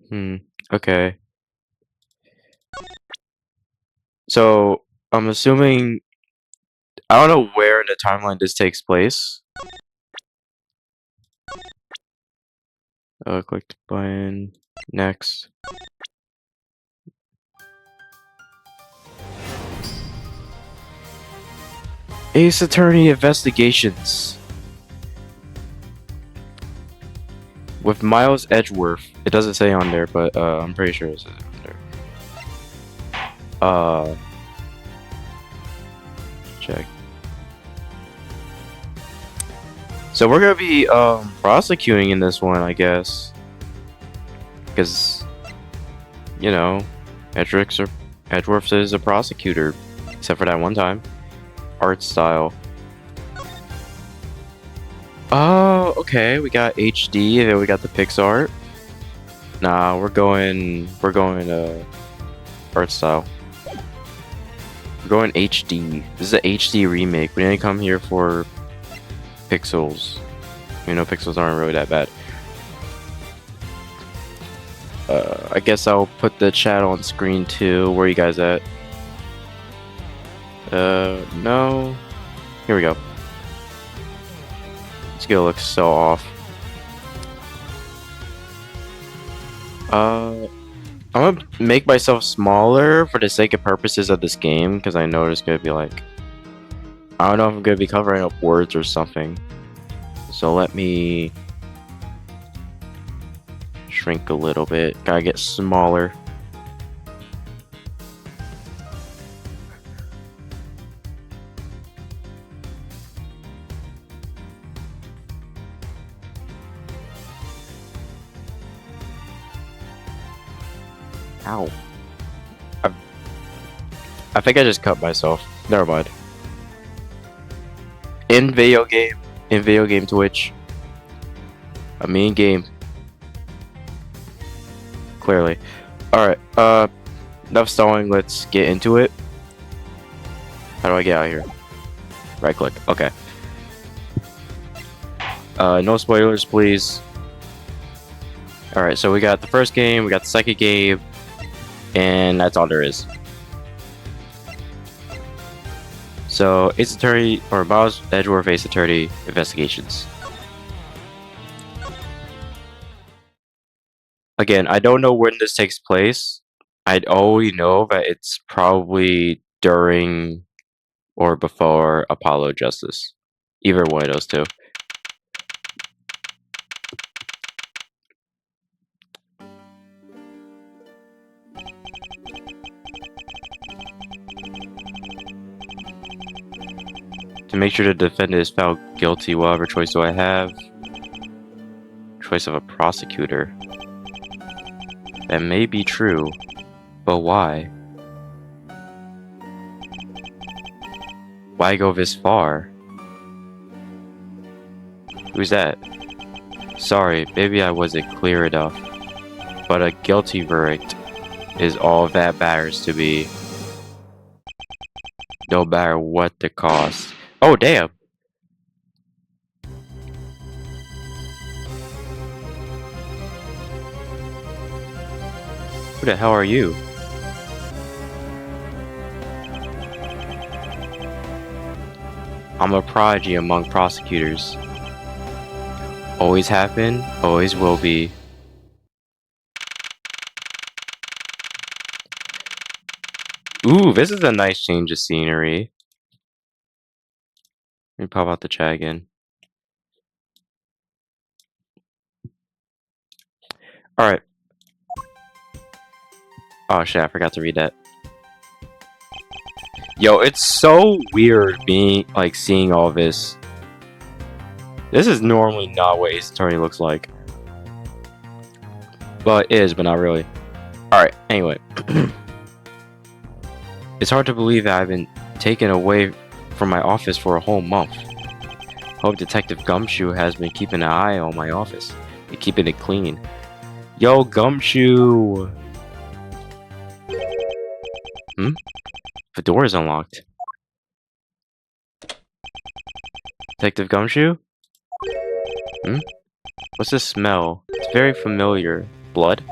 Hmm. Okay. So I'm assuming I don't know where in the timeline this takes place. Click the button. Next. Ace Attorney Investigations with Miles Edgeworth. It doesn't say on there, but I'm pretty sure it says on there. Check. So we're gonna be prosecuting in this one, I guess, because you know, Edgeworth is a prosecutor, except for that one time. Art style. Oh, okay. We got HD, and then we got the Pixar. Nah, we're going art style. We're going HD. This is an HD remake. We didn't come here for pixels. You know, pixels aren't really that bad. I guess I'll put the chat on screen too. Where are you guys at? No. Here we go. This skill looks so off. I'm gonna make myself smaller for the sake of purposes of this game, because I know there's gonna be like, I don't know if I'm gonna be covering up words or something. So let me shrink a little bit. Gotta get smaller. Ow. I think I just cut myself. Never mind. In video game Twitch. A mean game. Clearly. Alright, enough stalling, let's get into it. How do I get out of here? Right click, okay. No spoilers, please. Alright, so we got the first game, we got the second game, and that's all there is. So, Ace Attorney, or Miles Edgeworth Ace Attorney Investigations. Again, I don't know when this takes place. I'd only know that it's probably during or before Apollo Justice. Either one of those two. To make sure the defendant is found guilty, whatever choice do I have? Choice of a prosecutor. That may be true, but why? Why go this far? Who's that? Sorry, maybe I wasn't clear enough, but a guilty verdict is all that matters to me. No matter what the cost. Oh, damn! Who the hell are you? I'm a prodigy among prosecutors. Always have been, always will be. Ooh, this is a nice change of scenery. Let me pop out the chat again. Alright. Oh shit, I forgot to read that. Yo, it's so weird being, like, seeing all this. This is normally not what Ace Attorney looks like. Well, it is, but not really. Alright, anyway. It's hard to believe that I've been taken away from my office for a whole month. Hope Detective Gumshoe has been keeping an eye on my office and keeping it clean. Yo, Gumshoe! The door is unlocked. Detective Gumshoe? What's this smell? It's very familiar. Blood?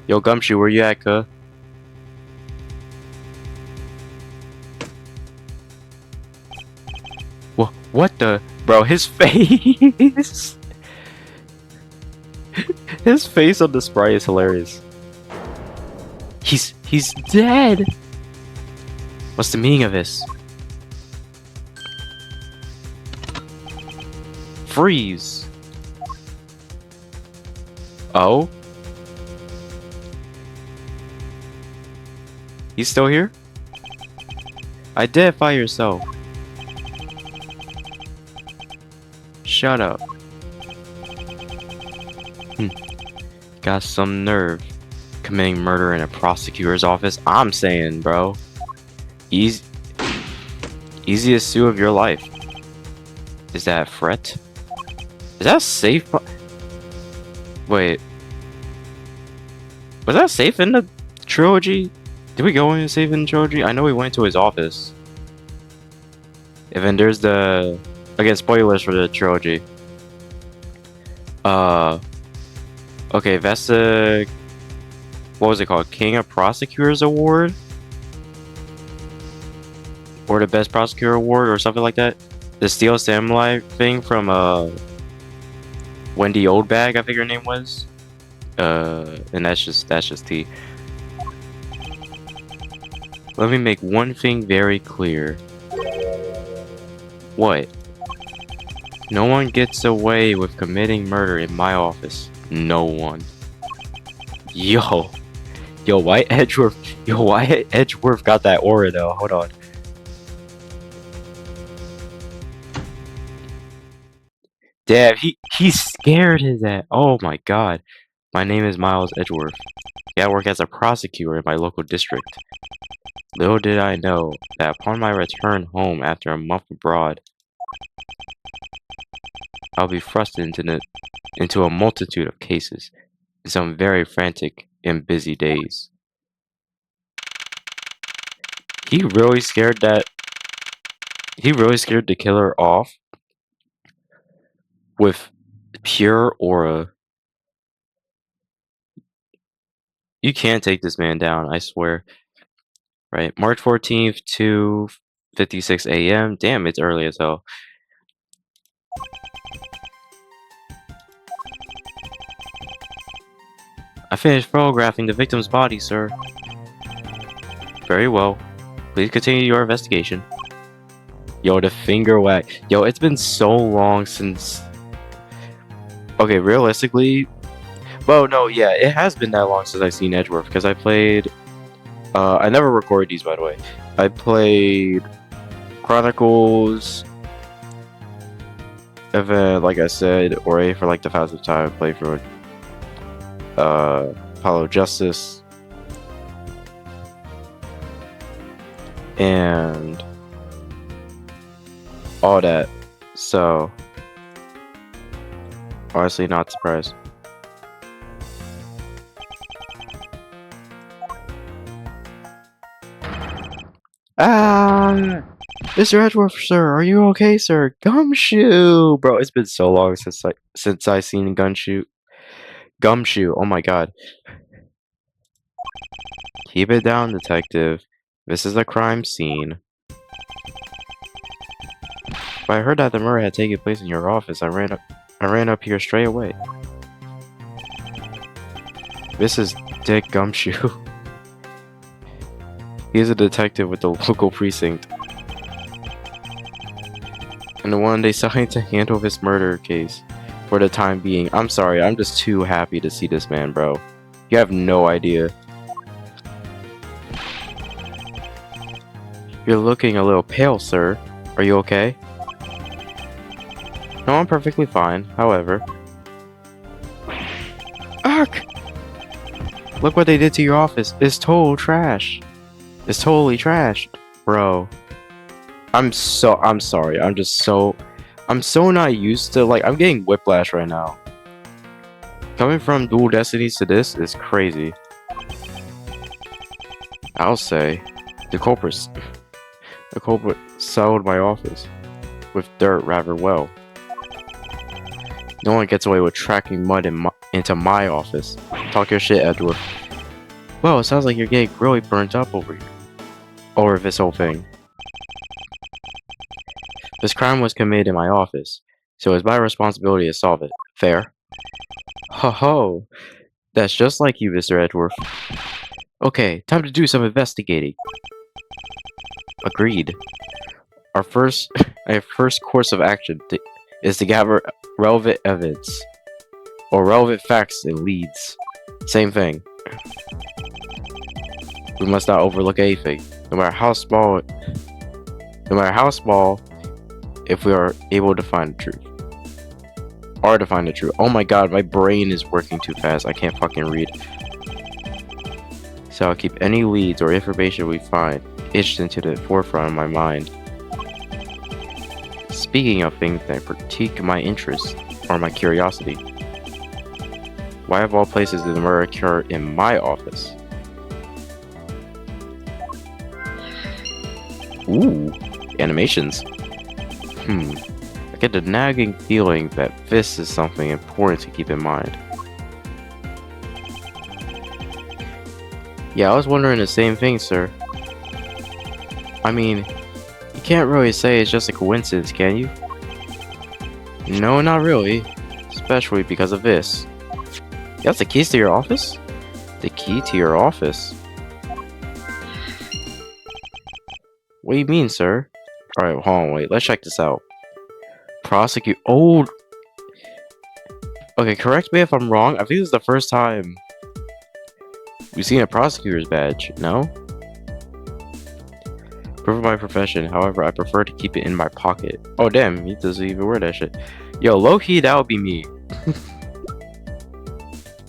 Yo, Gumshoe, where you at, cuh? What the? Bro, his face! His face on the sprite is hilarious. He's dead! What's the meaning of this? Freeze! Oh? He's still here? Identify yourself. Shut up. Got some nerve. Committing murder in a prosecutor's office? I'm saying, bro. Easiest sue of your life. Is that a threat? Is that safe? Wait. Was that safe in the trilogy? Did we go in safe in the trilogy? I know we went to his office. And then there's the... Again, spoilers for the trilogy. Okay, that's the... What was it called? King of Prosecutors Award? Or the Best Prosecutor Award or something like that? The Steel Samurai thing from, Wendy Oldbag, I think her name was. And that's just tea. Let me make one thing very clear. What? No one gets away with committing murder in my office. No one. Yo, why Edgeworth got that aura though? Hold on. Damn, he's scared his ass. Oh my god. My name is Miles Edgeworth. I work as a prosecutor in my local district. Little did I know that upon my return home after a month abroad, I'll be thrust into a multitude of cases, some very frantic and busy days. He really scared the killer off with pure aura. You can't take this man down, I swear. Right, March 14th, 2:56 a.m. Damn, it's early as hell. I finished photographing the victim's body, sir. Very well. Please continue your investigation. Yo, the finger whack. Yo, it's been so long since... Okay, realistically... Well, no, yeah, it has been that long since I've seen Edgeworth, because I played... I never recorded these, by the way. I played Chronicles, and then, like I said, Ori for like the 1000th time. I played for Apollo Justice, and all that. So, honestly, not surprised. Ah, Mr. Edgeworth, sir, are you okay, sir? Gumshoe, bro, it's been so long since I seen Gumshoe. Oh my god. Keep it down, detective. This is a crime scene. But I heard that the murder had taken place in your office. I ran up here straight away. This is Dick Gumshoe. He's a detective with the local precinct. And the one they signed to handle this murder case for the time being. I'm sorry, I'm just too happy to see this man, bro. You have no idea. You're looking a little pale, sir. Are you okay? No, I'm perfectly fine, however. Ark! Look what they did to your office. It's total trash. It's totally trash, bro. I'm sorry. I'm so not used to, like, I'm getting whiplash right now. Coming from Dual Destinies to this is crazy. I'll say the culprit sold my office with dirt rather well. No one gets away with tracking mud into my office. Talk your shit, Edgeworth. Well, it sounds like you're getting really burnt up over here. Over this whole thing. This crime was committed in my office, so it's my responsibility to solve it. Fair? Ho ho! That's just like you, Mr. Edgeworth. Okay, time to do some investigating. Agreed. Our first course of action is to gather relevant evidence. Or relevant facts and leads. Same thing. We must not overlook anything, no matter how small, if we are able to find the truth. Or to find the truth. Oh my god, my brain is working too fast. I can't fucking read. So I'll keep any leads or information we find etched into the forefront of my mind. Speaking of things that pique my interest, or my curiosity, why of all places did the murder occur in my office? Ooh, animations. I get the nagging feeling that this is something important to keep in mind. Yeah, I was wondering the same thing, sir. I mean, you can't really say it's just a coincidence, can you? No, not really. Especially because of this. That's the keys to your office? The key to your office? What do you mean, sir? Alright, hold on, wait, let's check this out. Prosecute. Oh! Okay, correct me if I'm wrong. I think this is the first time we've seen a prosecutor's badge, no? Proof of my profession, however, I prefer to keep it in my pocket. Oh, damn, he doesn't even wear that shit. Yo, low-key, that would be me.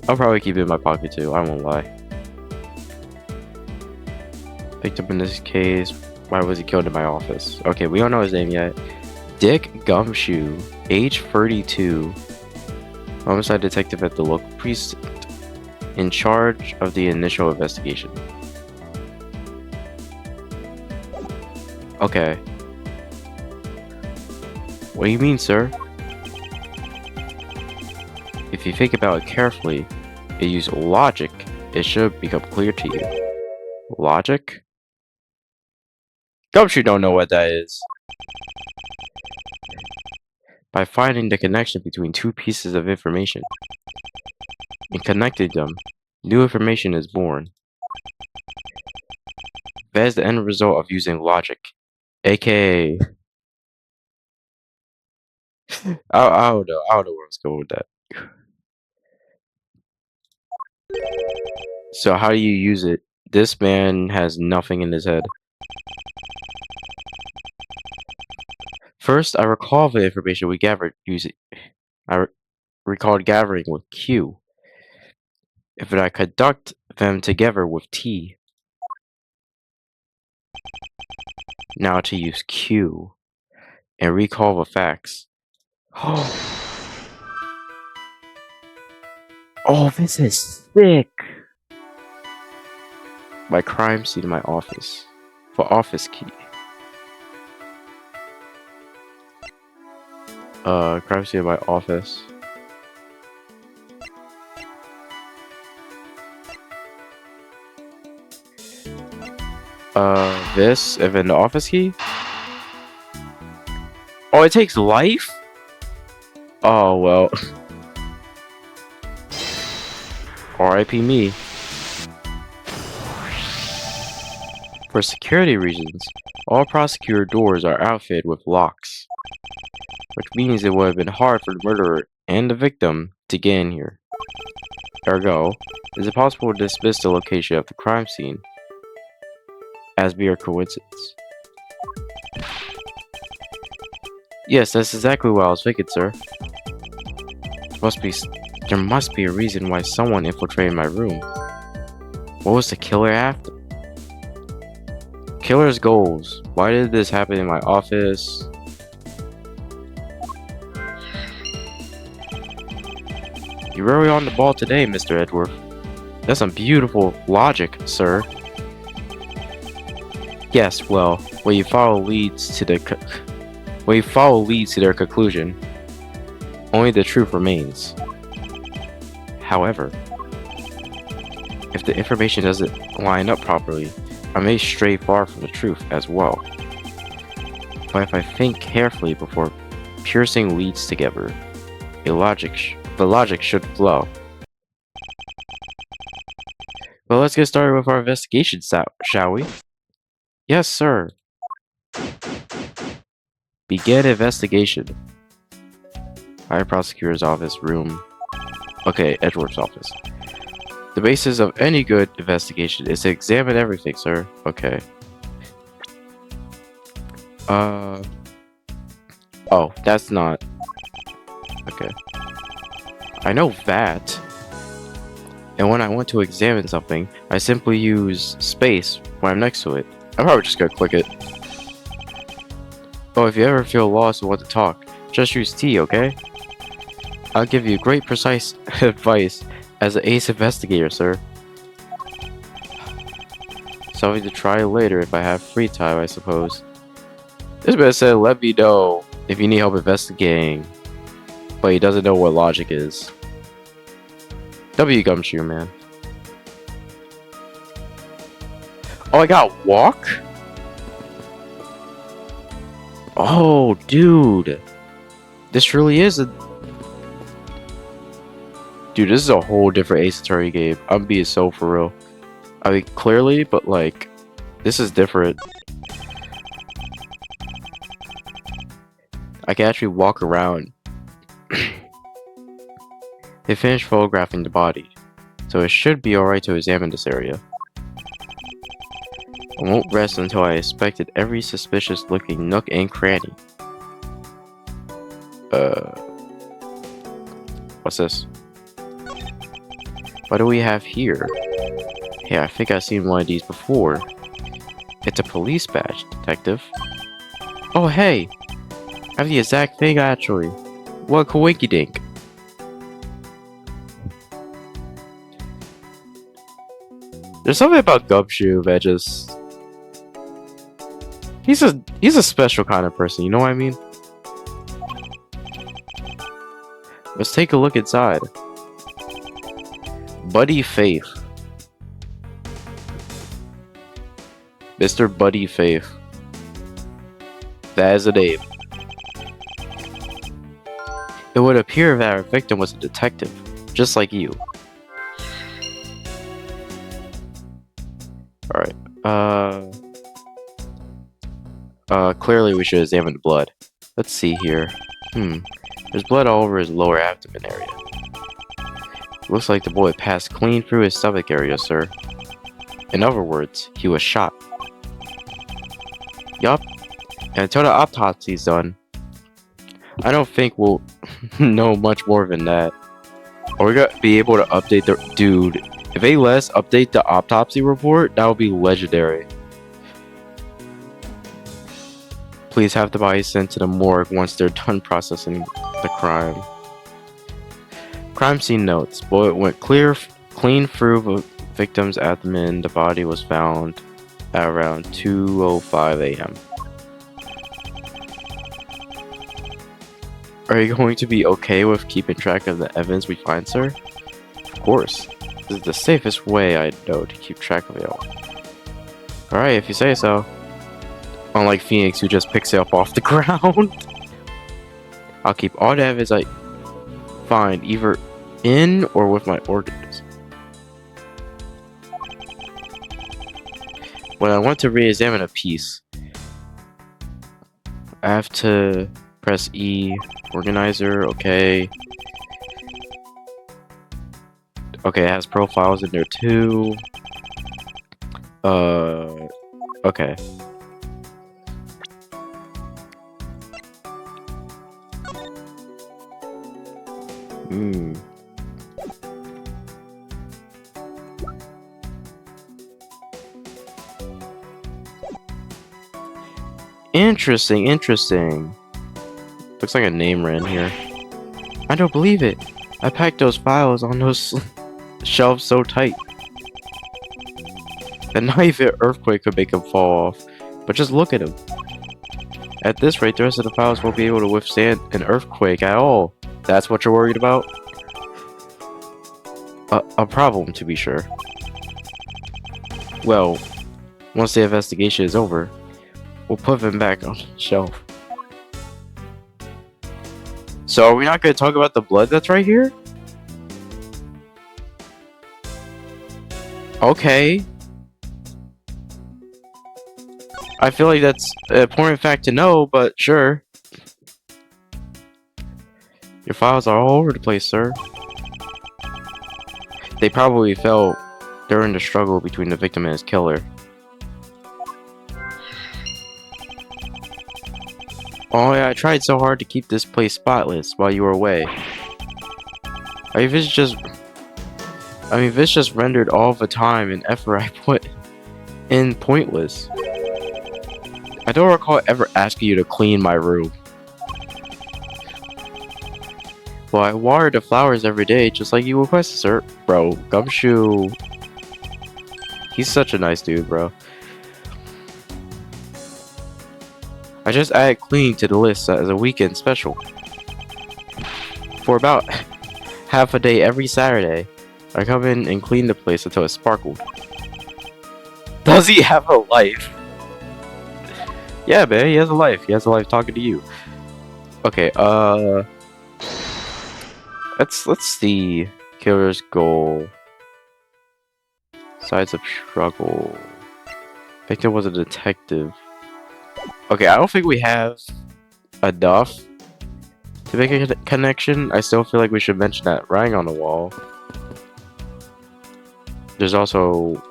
I'll probably keep it in my pocket too, I won't lie. Picked up in this case. Why was he killed in my office? Okay, we don't know his name yet. Dick Gumshoe, age 32. Homicide detective at the local precinct. In charge of the initial investigation. Okay. What do you mean, sir? If you think about it carefully, and use logic, it should become clear to you. Logic? Gumshoe don't know what that is. By finding the connection between two pieces of information and connecting them, new information is born. That is the end result of using logic, aka I don't know where I was going with that. So how do you use it? This man has nothing in his head. First, I recall the information we gathered using. I recalled gathering with Q. If I conduct them together with T. Now to use Q and recall the facts. Oh, this is sick. My crime scene in my office. For office key. Crime scene in my office. This, and then the office key? Oh, it takes life? Oh, well. R.I.P. me. For security reasons, all prosecutor doors are outfitted with locks. Which means it would have been hard for the murderer and the victim to get in here. Ergo, is it possible to dismiss the location of the crime scene as mere coincidence? Yes, that's exactly what I was thinking, sir. There must be a reason why someone infiltrated my room. What was the killer after? Killer's goals. Why did this happen in my office? You're really on the ball today, Mr. Edgeworth. That's some beautiful logic, sir. Yes, well, when you follow leads to their conclusion, only the truth remains. However, If the information doesn't line up properly, I may stray far from the truth as well. But if I think carefully before piercing leads together, the logic should flow. Well, let's get started with our investigation, shall we? Yes, sir. Begin investigation. High Prosecutor's Office, room. Okay, Edgeworth's office. The basis of any good investigation is to examine everything, sir. Okay. Oh, that's not... Okay. I know that. And when I want to examine something, I simply use space when I'm next to it. I'm probably just gonna click it. Oh, if you ever feel lost and want to talk, just use T, okay? I'll give you great precise advice as an ace investigator, sir. Something to try later if I have free time, I suppose. This man said, let me know if you need help investigating. But he doesn't know what logic is. W Gumshoe, man. Oh, I got walk? Oh, dude. This really is a... Dude, this is a whole different Ace Attorney game. I'm being so for real. I mean, clearly, but like, this is different. I can actually walk around. They finished photographing the body, so it should be alright to examine this area. I won't rest until I inspected every suspicious looking nook and cranny. What's this? What do we have here? Hey, I think I've seen one of these before. It's a police badge, detective. Oh, hey! I have the exact thing, actually. What a coinky-dink. There's something about Gumshoe that just... He's a special kind of person, you know what I mean? Let's take a look inside. Buddy Faith. Mr. Buddy Faith. That is a name. It would appear that our victim was a detective, just like you. Alright, clearly we should examine the blood. Let's see here. There's blood all over his lower abdomen area. Looks like the bullet passed clean through his stomach area, sir. In other words, he was shot. Yup. And until the autopsy's done, I don't think we'll know much more than that. Are we gonna be able to update the... Dude, if they let us update the autopsy report, that would be legendary. Please have the body sent to the morgue once they're done processing the crime. Crime scene notes. Bullet went clean through the victim's abdomen. The body was found at around 2:05 a.m. Are you going to be okay with keeping track of the evidence we find, sir? Of course. This is the safest way I know to keep track of it all. Alright, if you say so. Unlike Phoenix, who just picks it up off the ground. I'll keep all the evidence I find either in or with my organs. When I want to re-examine a piece, I have to press E, organizer, okay. Okay, it has profiles in there too. Okay. Interesting. Looks like a name ran here. I don't believe it. I packed those files on those shelves so tight. The knife earthquake could make them fall off, but just look at them. At this rate, the rest of the files won't be able to withstand an earthquake at all. That's what you're worried about? A problem, to be sure. Well, once the investigation is over, we'll put him back on the shelf. So are we not going to talk about the blood that's right here? Okay. I feel like that's an important fact to know, but sure. Your files are all over the place, sir. They probably fell during the struggle between the victim and his killer. Oh yeah, I tried so hard to keep this place spotless while you were away. I mean, this just rendered all the time and effort I put in pointless. I don't recall ever asking you to clean my room. Well, I water the flowers every day, just like you requested, sir. Bro, Gumshoe. He's such a nice dude, bro. I just added cleaning to the list as a weekend special. For about half a day every Saturday, I come in and clean the place until it sparkled. Does he have a life? Yeah, man, he has a life. He has a life talking to you. Okay, let's see. Killer's goal. Sides of struggle. Victor was a detective. Okay, I don't think we have enough to make a connection. I still feel like we should mention that writing on the wall. There's also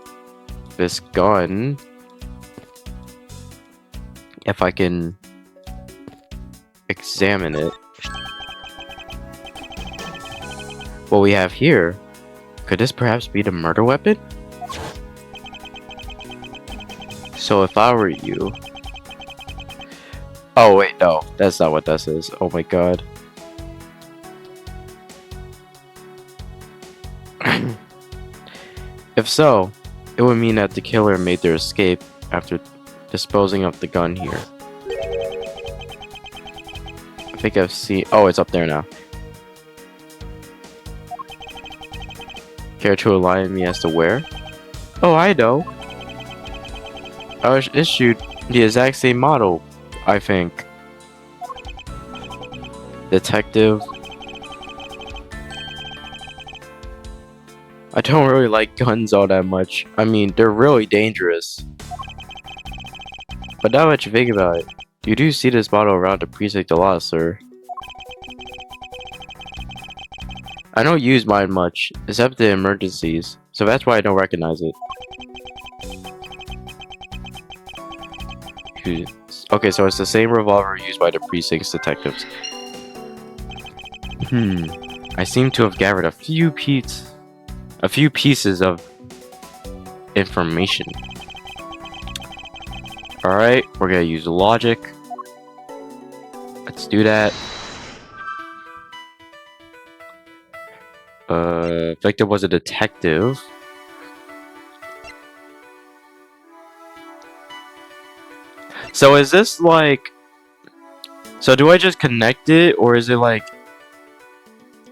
this gun. If I can examine it. What we have here, could this perhaps be the murder weapon? So if I were you... Oh wait, no, that's not what this is. Oh my god. If so, it would mean that the killer made their escape after disposing of the gun here. I think I've seen... Oh, it's up there now. Care to enlighten me as to where? Oh, I know. I was issued the exact same model, I think. Detective. I don't really like guns all that much. I mean, they're really dangerous. But now that you think about it, you do see this model around the precinct a lot, sir. I don't use mine much, except in emergencies, so that's why I don't recognize it. Okay, so it's the same revolver used by the precinct's detectives. I seem to have gathered a few pieces of information. Alright, we're gonna use logic. Let's do that. Victor was a detective. So is this like... So do I just connect it, or is it like...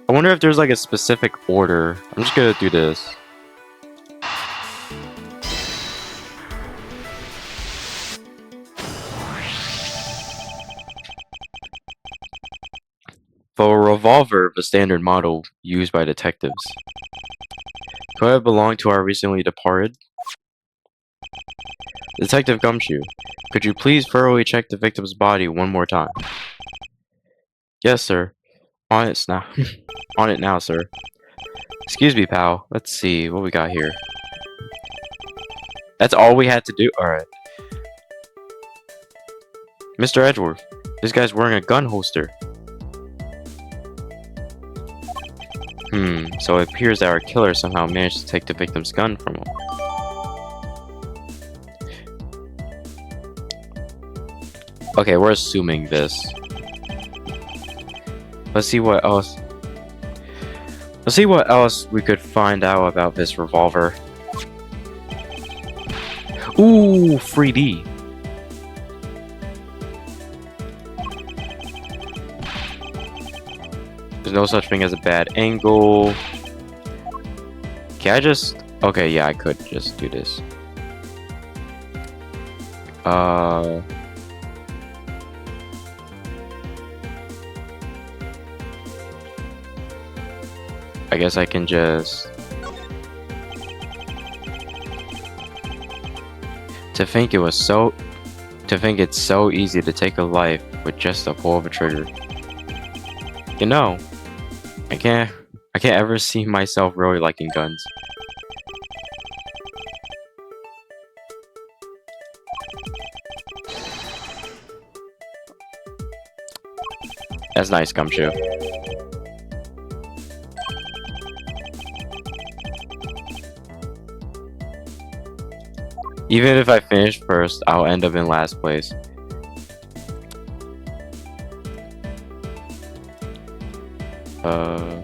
I wonder if there's like a specific order. I'm just gonna do this. For a revolver, the standard model used by detectives. Could it belong to our recently departed? Detective Gumshoe, could you please thoroughly check the victim's body one more time? Yes, sir. On it now. On it now, sir. Excuse me, pal. Let's see what we got here. That's all we had to do? Alright. Mr. Edgeworth, this guy's wearing a gun holster. So it appears that our killer somehow managed to take the victim's gun from him. Okay, we're assuming this. Let's see what else. Let's see what else we could find out about this revolver. Ooh, 3D. There's no such thing as a bad angle. Can I just... Okay, yeah, I could just do this. Uh, I guess I can just... To think it's so easy to take a life with just a pull of a trigger. You know, I can't ever see myself really liking guns. That's nice, Gumshoe. Even if I finish first, I'll end up in last place. Oh.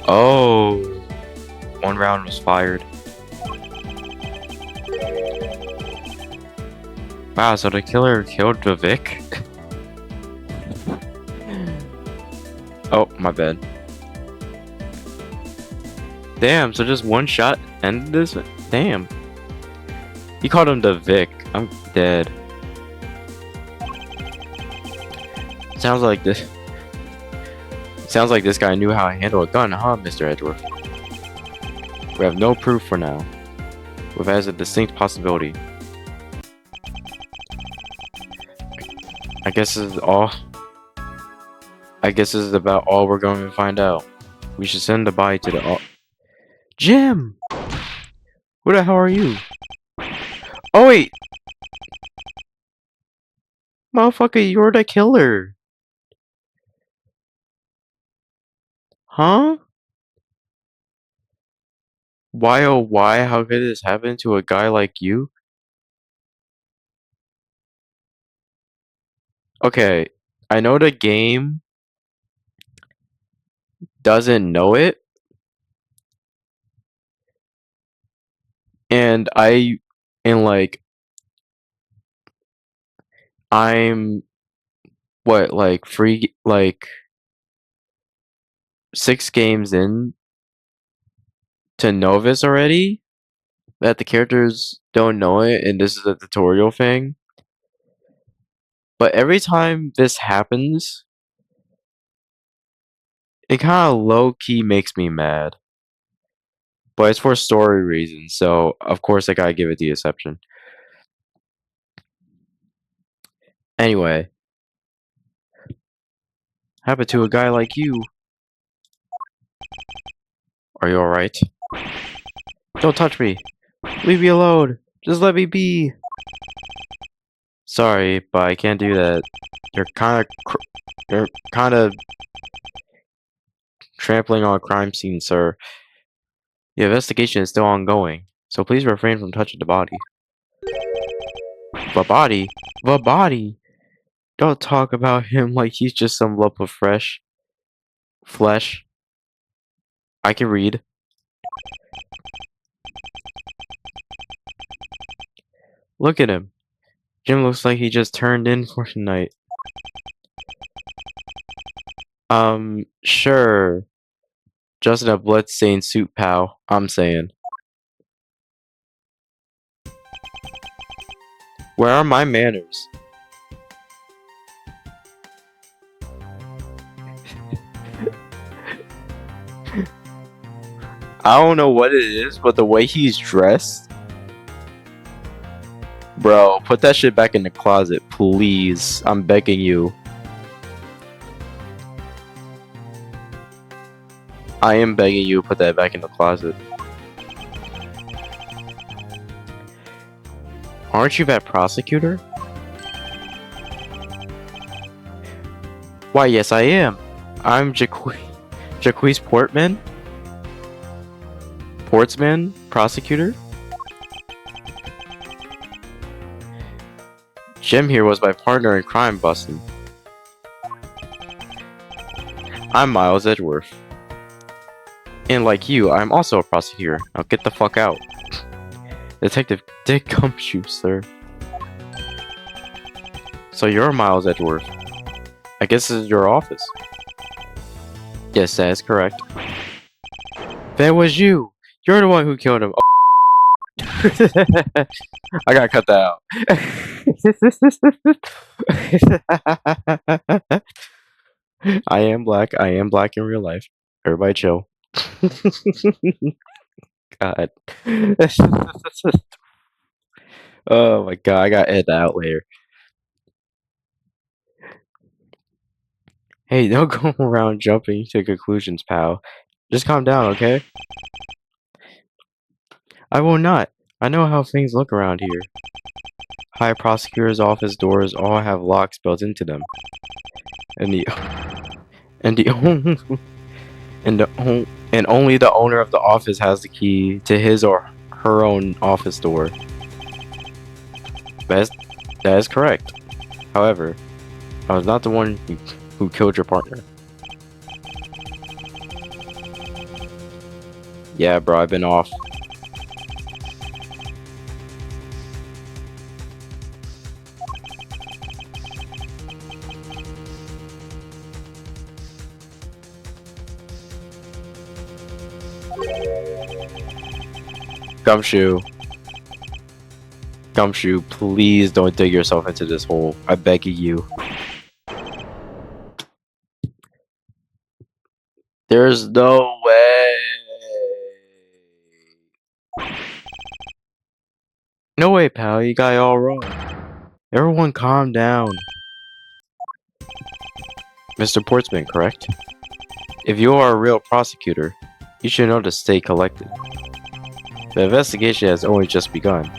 Oh. One round was fired. Wow, so the killer killed the Vic? Oh, my bad. Damn, so just one shot ended this? Damn. He called him the Vic. I'm dead. Sounds like this guy knew how to handle a gun, huh, Mr. Edgeworth? We have no proof for now. We've has a distinct possibility. I guess this is all. I guess this is about all we're going to find out. We should send the body to the. Jim! Who the hell are you? Oh wait! Motherfucker, you're the killer! Huh? Why oh why? How could this happen to a guy like you? Okay, I know the game doesn't know it, and like I'm what like free like 6 games in to Novus already that the characters don't know it, and this is a tutorial thing. But every time this happens, it kind of low-key makes me mad. But it's for story reasons, so of course I gotta give it the exception. Anyway, happened to a guy like you. Are you alright? Don't touch me! Leave me alone! Just let me be! Sorry, but I can't do that. You're kind of trampling on a crime scene, sir. The investigation is still ongoing, so please refrain from touching the body. The body? The body! Don't talk about him like he's just some lump of fresh flesh. I can read. Look at him. Jim looks like he just turned in for tonight. Sure. Just in a bloodstained suit, pal. I'm saying. Where are my manners? I don't know what it is, but the way he's dressed. Bro, put that shit back in the closet, please. I'm begging you. I am begging you to put that back in the closet. Aren't you that prosecutor? Why, yes I am. I'm Jaquise Portsman? Prosecutor? Jim here was my partner in crime busting. I'm Miles Edgeworth. And like you, I'm also a prosecutor. Now get the fuck out. Detective Dick Gumshoe, sir. So you're Miles Edgeworth. I guess this is your office. Yes, that is correct. That was you! You're the one who killed him. I gotta cut that out. I am black. I am black in real life. Everybody chill. God. Oh my god, I gotta edit that out later. Hey, don't go around jumping to conclusions, pal. Just calm down, okay? I will not. I know how things look around here. High prosecutor's office doors all have locks built into them. And the and the and only the owner of the office has the key to his or her own office door. That is, that is correct. However, I was not the one who killed your partner. Yeah, bro, I've been off. Gumshoe. Gumshoe, please don't dig yourself into this hole. I beg of you. There's no way. No way, pal. You got it all wrong. Everyone calm down. Mr. Portsman, correct? If you are a real prosecutor, you should know to stay collected. The investigation has only just begun.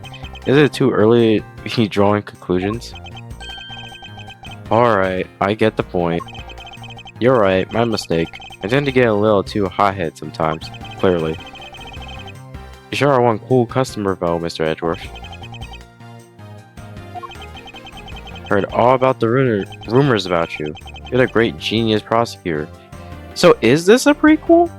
Is it too early to be drawing conclusions? Alright, I get the point. You're right, my mistake. I tend to get a little too hot-headed sometimes, clearly. You sure are one cool customer though, Mr. Edgeworth. Heard all about the rumors about you. You're the great genius prosecutor. So is this a prequel?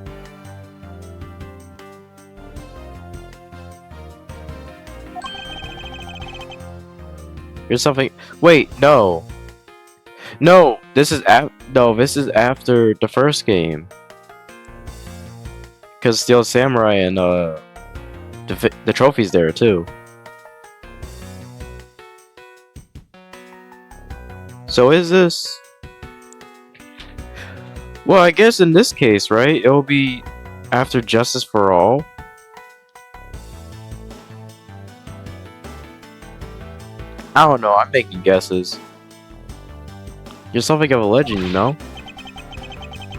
Here's something. Wait, no. No, this is this is after the first game. Cause Steel Samurai and the trophy's there too. So is this? Well, I guess in this case, right? It will be after Justice for All. I don't know. I'm making guesses. You're something of a legend, you know?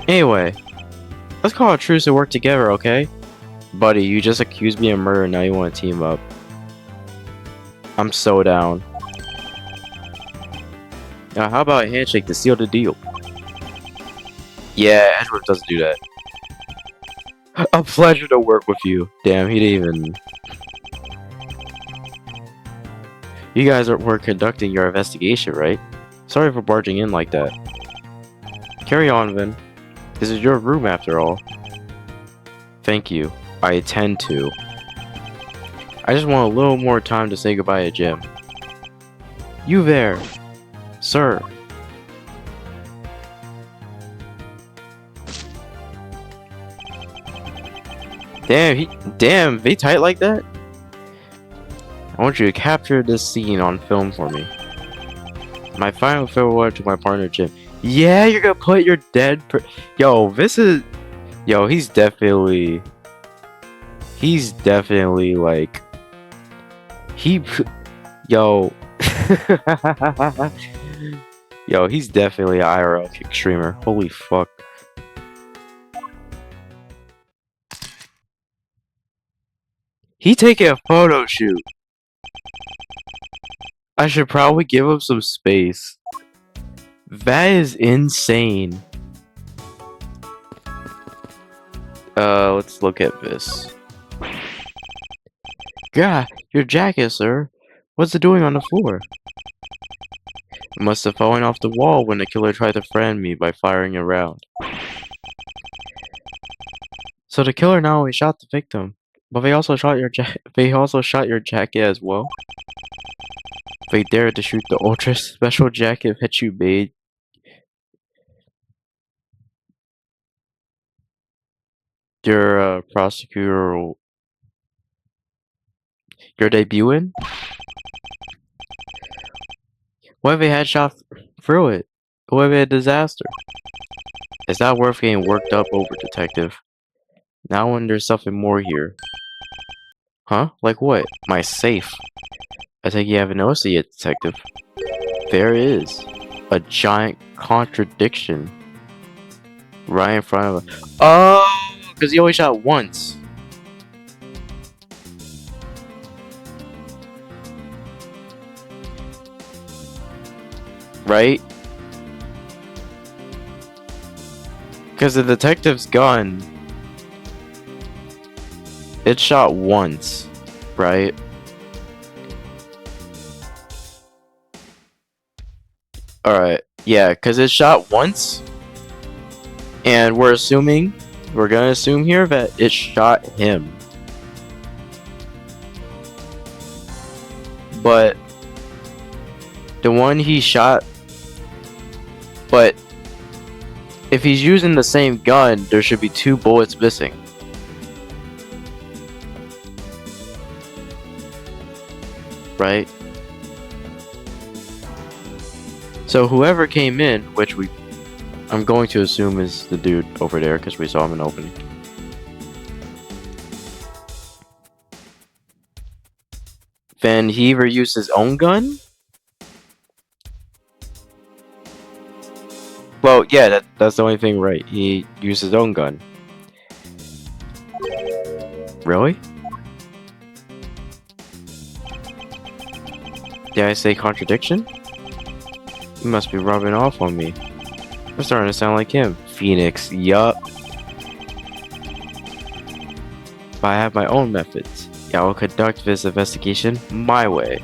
Anyway, let's call a truce and work together, okay? Buddy, you just accused me of murder and now you want to team up. I'm so down. Now, how about a handshake to seal the deal? Yeah, Edgeworth doesn't do that. A pleasure to work with you. Damn, he didn't even... You guys were conducting your investigation, right? Sorry for barging in like that. Carry on, Vin. This is your room after all. Thank you. I intend to. I just want a little more time to say goodbye to Jim. You there, sir. Damn, they tight like that? I want you to capture this scene on film for me. My final farewell to my partner Jim. Yeah, you're gonna put your dead Yo, this is... Yo, he's definitely like... Yo... Yo, he's definitely an IRL kick streamer. Holy fuck. He taking a photo shoot. I should probably give him some space. That is insane. Let's look at this. God, your jacket, sir. What's it doing on the floor? It must have fallen off the wall when the killer tried to friend me by firing a round. So the killer not only shot the victim, but they also shot your jacket as well. They dared to shoot the ultra special jacket that you made. Your prosecutorial You're debuting? What if it had shot through it? What if it had a disaster? It's not worth getting worked up over, Detective. Now when there's something more here. Huh? Like what? My safe. I think you haven't noticed it yet, Detective. There is a giant contradiction right in front of us. Oh, because he only shot once. Right? Because the detective's gun, it shot once, right? Alright, yeah, because it shot once, and we're gonna assume here that it shot him. But the one he shot, but if he's using the same gun, there should be 2 bullets missing. Right? So whoever came in, which I'm going to assume is the dude over there because we saw him in the opening. Then he either used his own gun. Well, yeah, that's the only thing right. He used his own gun. Really? Did I say contradiction? You must be rubbing off on me. I'm starting to sound like him. Phoenix, yup. But I have my own methods. Yeah, I'll conduct this investigation my way.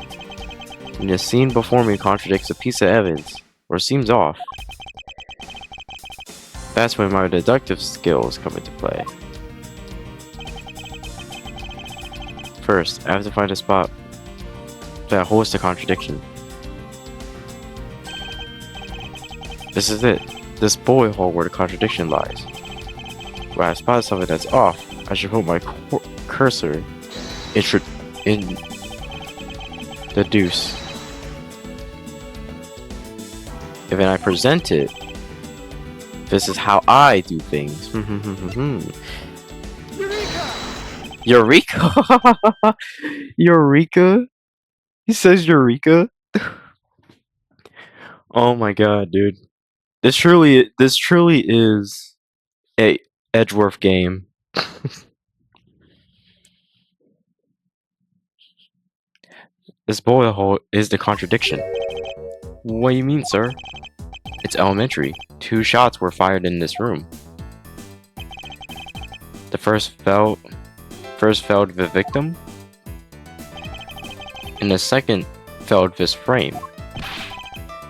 And the scene before me contradicts a piece of evidence, or seems off. That's when my deductive skills come into play. First, I have to find a spot that holds the contradiction. This is it. This bullet hole where the contradiction lies. When I spot something that's off, I should put my cursor in the deuce. And then I present it. This is how I do things. Eureka! Eureka? He says Eureka? Oh my god, dude. This truly is a Edgeworth game. This bullet hole is the contradiction. What do you mean, sir? It's elementary. 2 shots were fired in this room. The first felled the victim, and the second felled this frame.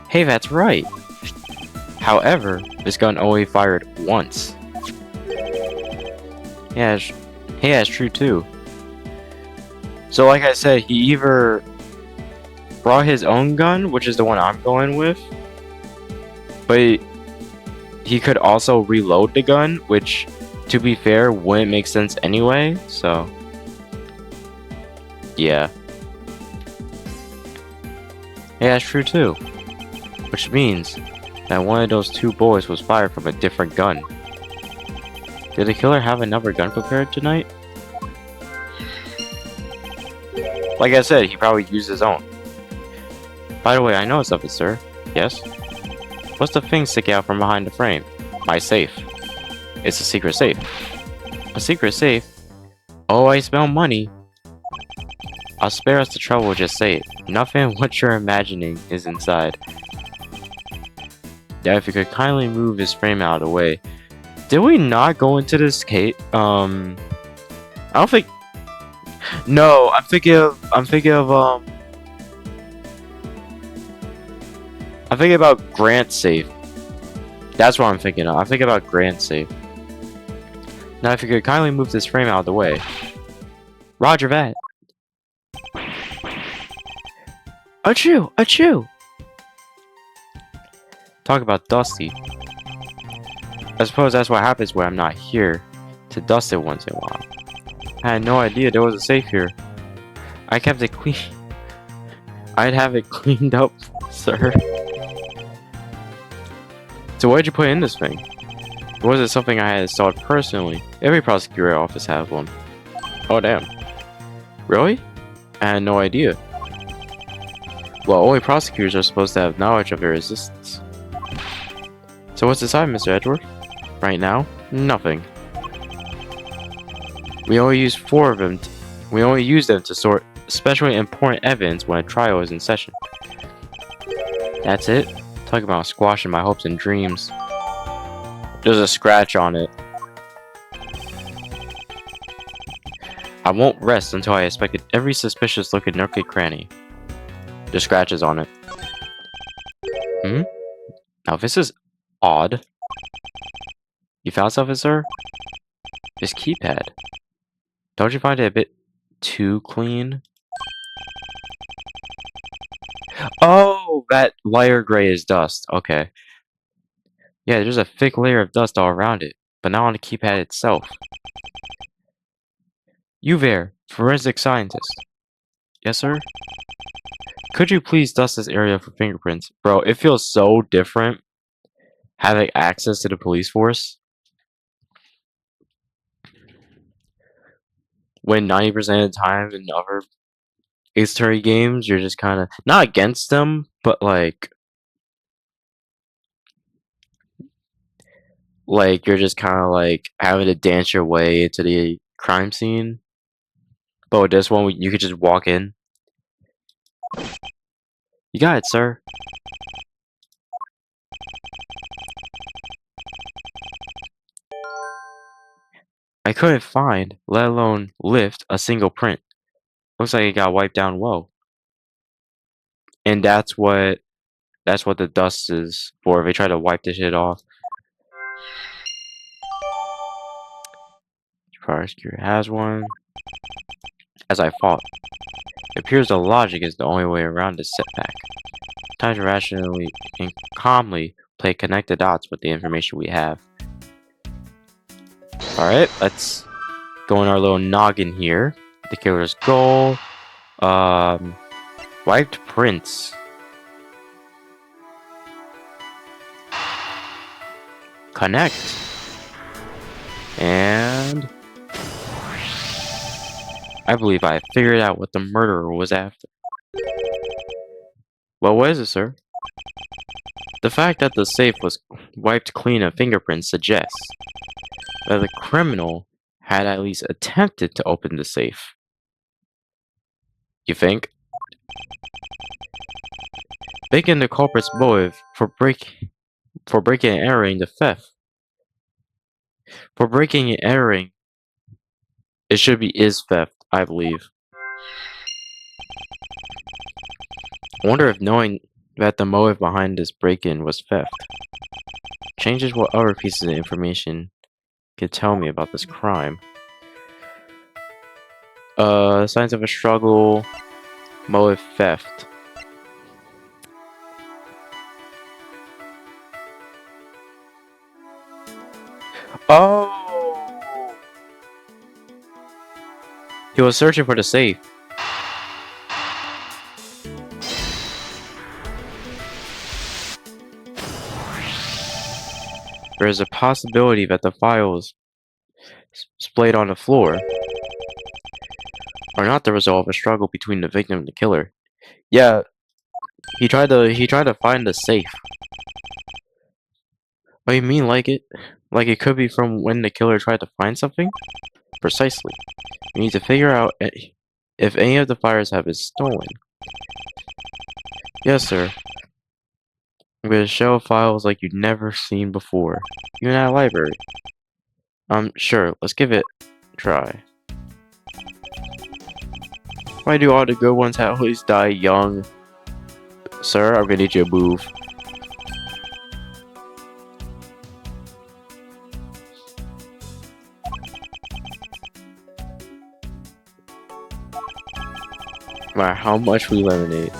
Hey, that's right. However, this gun only fired once. Yeah, it's true too. So like I said, he either brought his own gun, which is the one I'm going with, but he could also reload the gun, which, to be fair, wouldn't make sense anyway, so yeah. Yeah, it's true too. Which means that one of those 2 bullets was fired from a different gun. Did the killer have another gun prepared tonight? Like I said, he probably used his own. By the way, I know something, sir. Yes? What's the thing sticking out from behind the frame? My safe. It's a secret safe. A secret safe? Oh, I smell money. I'll spare us the trouble, just say it. Nothing what you're imagining is inside. Yeah, if you could kindly move this frame out of the way. Did we not go into this case? I don't think. No, I'm thinking about Grant's safe. That's what I'm thinking of. I'm thinking about Grant's safe. Now, if you could kindly move this frame out of the way. Roger that. Achoo! Achoo! Talk about dusty. I suppose that's what happens when I'm not here, to dust it once in a while. I had no idea there was a safe here. I kept it clean. I'd have it cleaned up, sir. So why'd you put in this thing? Or was it something I had installed personally? Every prosecutor office has one. Oh damn. Really? I had no idea. Well, only prosecutors are supposed to have knowledge of their existence. So what's inside, Mr. Edgeworth? Right now? Nothing. We only use 4 of them. We only use them to sort especially important evidence when a trial is in session. That's it? Talk about squashing my hopes and dreams. There's a scratch on it. I won't rest until I inspected every suspicious looking nook and cranny. There's scratches on it. Now this is odd. You found something, sir? This keypad. Don't you find it a bit too clean? Oh, that lighter gray is dust. Okay. Yeah, there's a thick layer of dust all around it, but not on the keypad itself. You there, forensic scientist. Yes, sir? Could you please dust this area for fingerprints? Bro, it feels so different having access to the police force when 90% of the time in other Ace Attorney games, you're just kind of not against them, but like you're just kind of like having to dance your way into the crime scene. But with this one, you could just walk in. You got it, sir. I couldn't find, let alone lift, a single print. Looks like it got wiped down well. And that's what the dust is for. They try to wipe the shit off. Prosecutor has one. As I thought, it appears the logic is the only way around this setback. Time to rationally and calmly connect the dots with the information we have. Alright, let's go in our little noggin here. The killer's goal. Wiped prints. Connect. And I believe I figured out what the murderer was after. Well, what is it, sir? The fact that the safe was wiped clean of fingerprints suggests that the criminal had at least attempted to open the safe. You think? Making the culprit's motive for breaking and entering the theft. For breaking and entering, it should be is theft, I believe. I wonder if knowing that the motive behind this break-in was theft changes what other pieces of information could tell me about this crime. Signs of a struggle, motive theft. Oh! He was searching for the safe. There is a possibility that the files splayed on the floor are not the result of a struggle between the victim and the killer. Yeah, he tried to find the safe. What do you mean, like it could be from when the killer tried to find something? Precisely. We need to figure out if any of the files have been stolen. Yes, sir. I'm gonna show files like you've never seen before, even at a library. Sure, let's give it a try. Why do all the good ones always die young? Sir, I'm gonna need you to move. No matter how much we eliminate,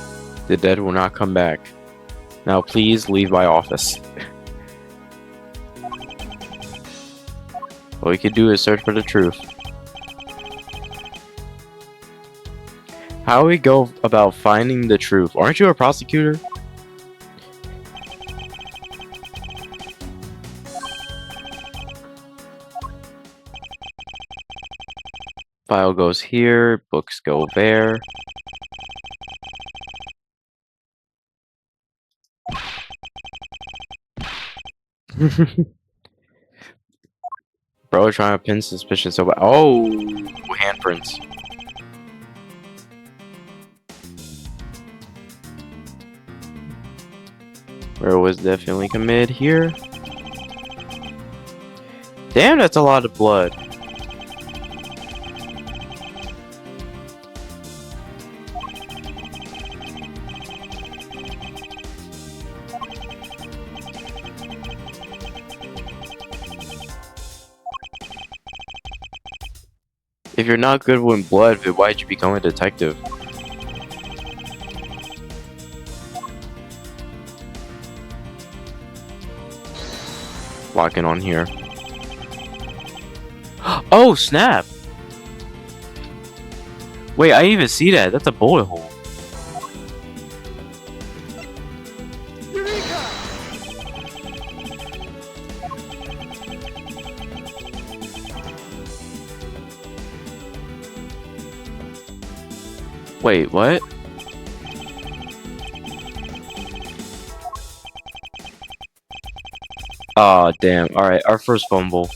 the dead will not come back. Now please leave my office. All we can do is search for the truth. How do we go about finding the truth? Aren't you a prosecutor? File goes here, books go there. Bro, trying to pin suspicion so bad. Oh, handprints. Where was definitely committed here. Damn, that's a lot of blood. If you're not good with blood, then why'd you become a detective? Locking on here. Oh, snap! Wait, I didn't even see that. That's a bullet hole. EUREKA! Wait, what? Aw, damn. Alright, our first fumble.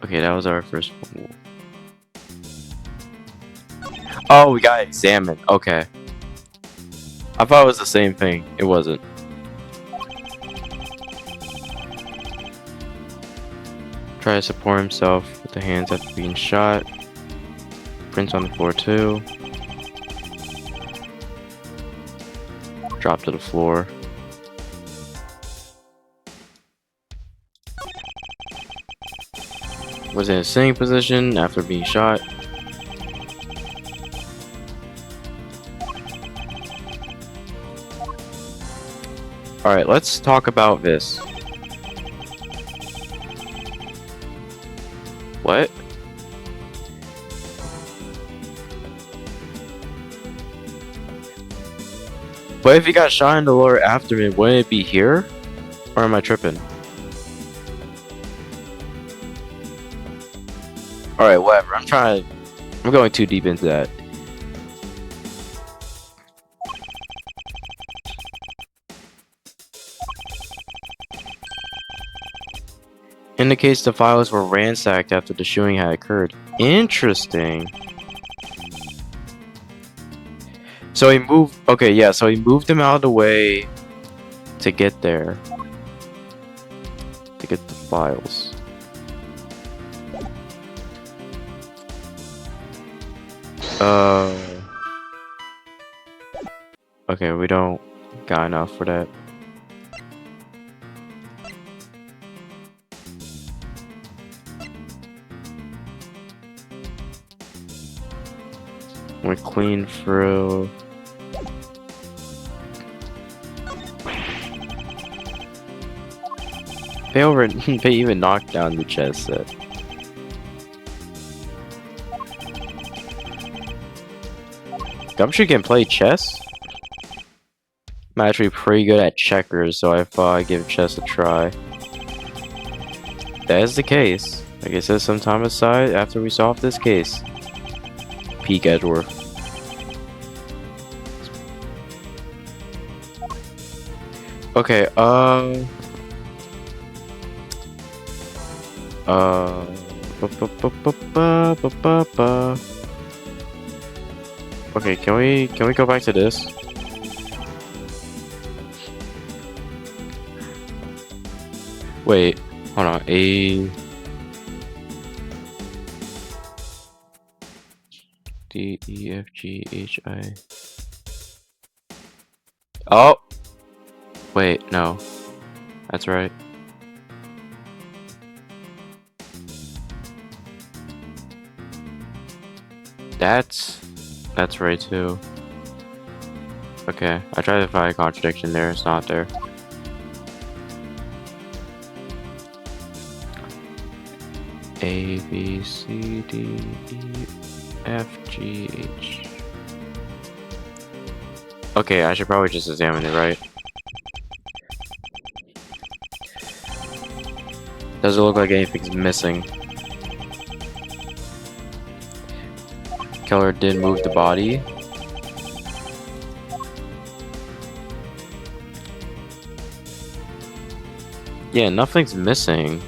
Okay, that was our first fumble. Oh, we got examined. Okay. I thought it was the same thing. It wasn't. Try to support himself with the hands after being shot. Prints on the floor too. Drop to the floor. Was in a sitting position after being shot. Alright, let's talk about this. What? But if he got shot in the lower abdomen, wouldn't it be here? Or am I tripping? Alright, whatever. I'm going too deep into that. Indicates the files were ransacked after the shooting had occurred. Interesting. So he moved. Okay, yeah, so he moved him out of the way to get there. To get the files. Okay, we don't got enough for that. We're clean through. They even knocked down the chest set. Gumshoe can play chess? I'm actually pretty good at checkers, so I thought I'd give chess a try. That is the case. Like I said, some time aside after we solve this case. Peak Edgeworth. Okay, okay, can we go back to this? Wait, hold on. A D E F G H I. Oh, wait, no, that's right. That's right too. Okay, I tried to find a contradiction there. It's not there. A, B, C, D, E, F, G, H. Okay, I should probably just examine it, right? Doesn't look like anything's missing. Killer did move the body. Yeah, nothing's missing.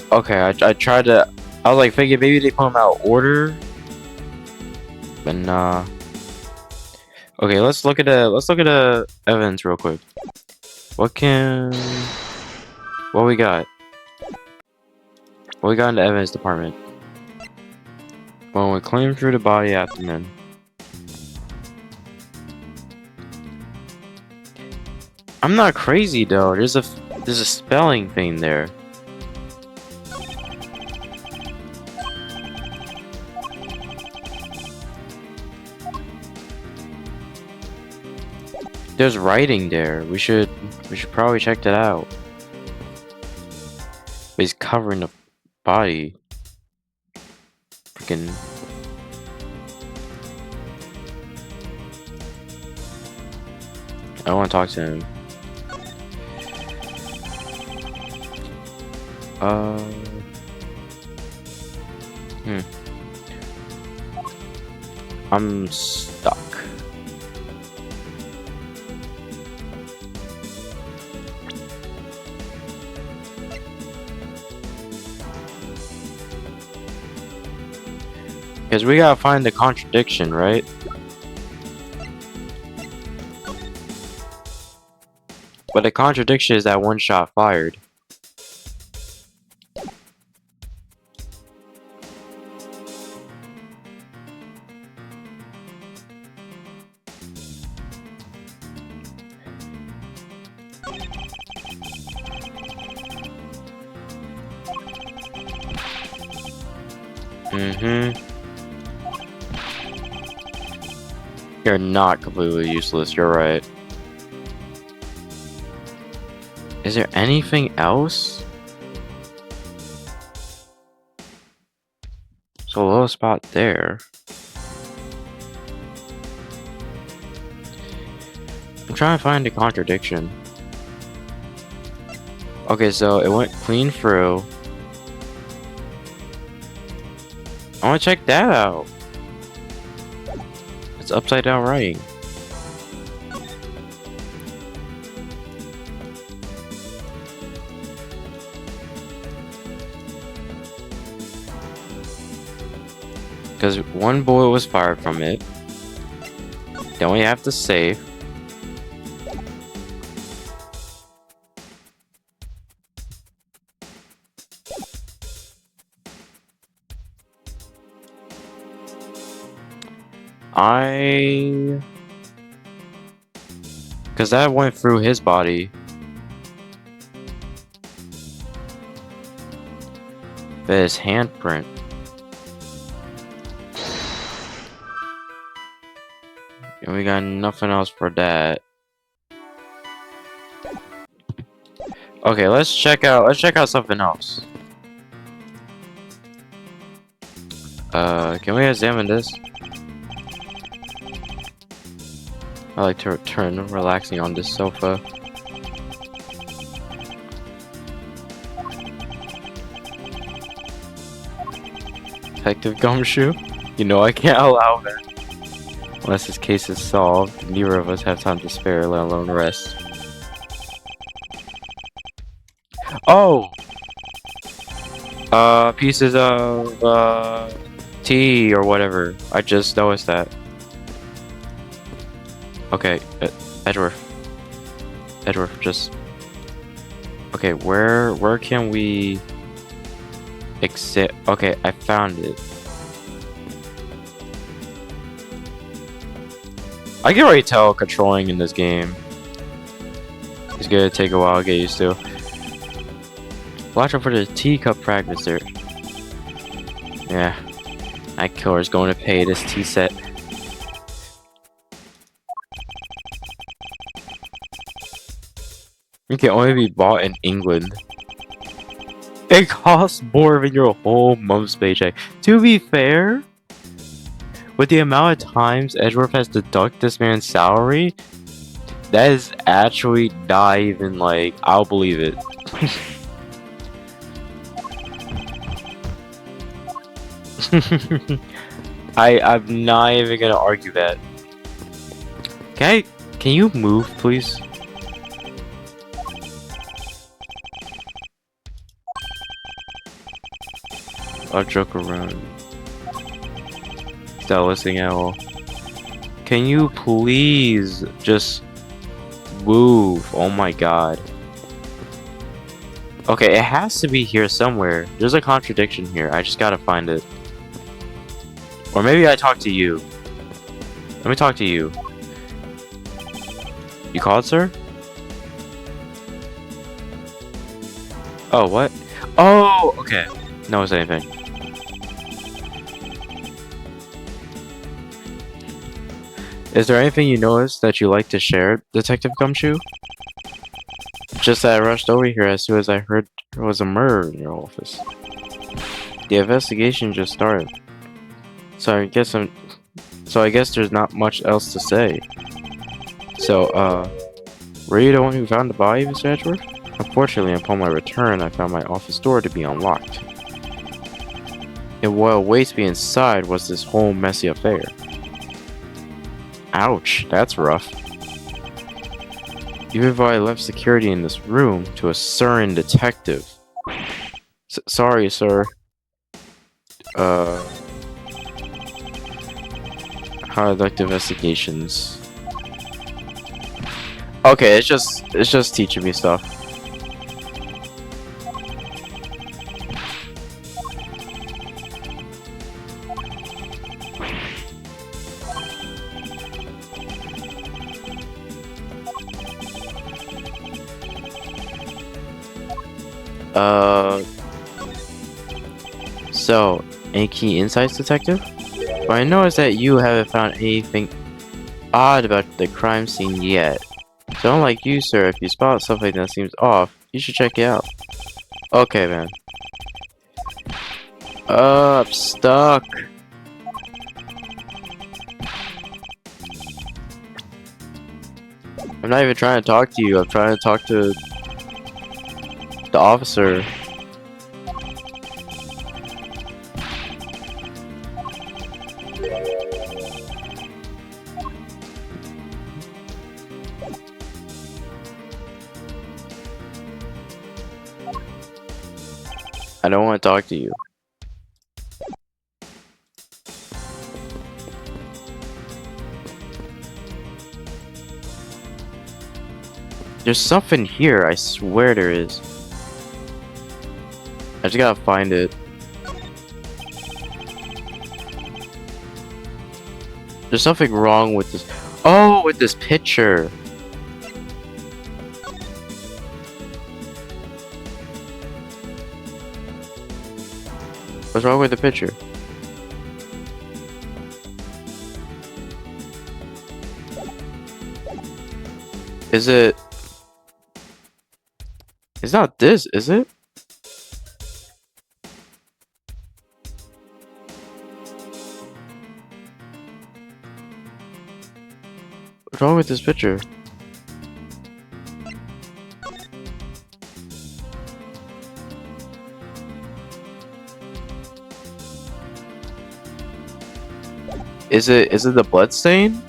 Okay, I tried to. I was like thinking maybe they put them out of order, but nah. Okay, let's look at the evidence real quick. What we got? What we got in the evidence department? When we clean through the body abdomen. I'm not crazy though. There's a spelling thing there. There's writing there. We should probably check that out. But he's covering the body. Freaking. I don't want to talk to him. I'm stuck. Because we gotta find the contradiction, right? But the contradiction is that one shot fired. You're not completely useless, you're right. Is there anything else? So a little spot there. I'm trying to find a contradiction. Okay, so it went clean through. I want to check that out. It's upside down writing. Because one bullet was fired from it. Then we have to save. Because that went through his body. But his handprint. And we got nothing else for that. Okay, let's check out something else. Can we examine this? I like to return relaxing on this sofa. Detective Gumshoe? You know I can't allow that. Unless this case is solved, neither of us have time to spare, let alone rest. Oh! Pieces of, tea or whatever. I just noticed that. Okay, Edgeworth, just... Okay, where can we... exit? Okay, I found it. I can already tell controlling in this game is gonna take a while to get used to. Watch out for the teacup fragments there. Yeah. Night Killer is going to pay this tea set. It can only be bought in England. It costs more than your whole month's paycheck. To be fair, with the amount of times Edgeworth has deducted this man's salary, that is actually not even like, I'll believe it. I'm not even gonna argue that. Can you move, please? I'll joke around. Not listening at all. Can you please just move? Oh my god. Okay, it has to be here somewhere. There's a contradiction here. I just gotta find it. Or maybe I talk to you. Let me talk to you. You called, sir? Oh, what? Oh, okay. No one's anything. Is there anything you noticed that you like to share, Detective Gumshoe? Just that I rushed over here as soon as I heard there was a murder in your office. The investigation just started. So I guess there's not much else to say. So, were you the one who found the body, Mr. Edgeworth? Unfortunately, upon my return, I found my office door to be unlocked. And what awaits me inside was this whole messy affair. Ouch, that's rough. Even though I left security in this room to a certain detective. Sorry, sir. Conduct investigations. Okay, it's just teaching me stuff. So, any key insights, Detective? Well, I noticed that you haven't found anything odd about the crime scene yet. So unlike you, sir, if you spot something that seems off, you should check it out. Okay, man. I'm stuck. I'm not even trying to talk to you, I'm trying to talk to the officer. I don't want to talk to you. There's something here, I swear there is. I just gotta find it. There's something wrong with this. Oh, with this picture. What's wrong with the picture? Is it? It's not this, is it? What's wrong with this picture? Is it the blood stain?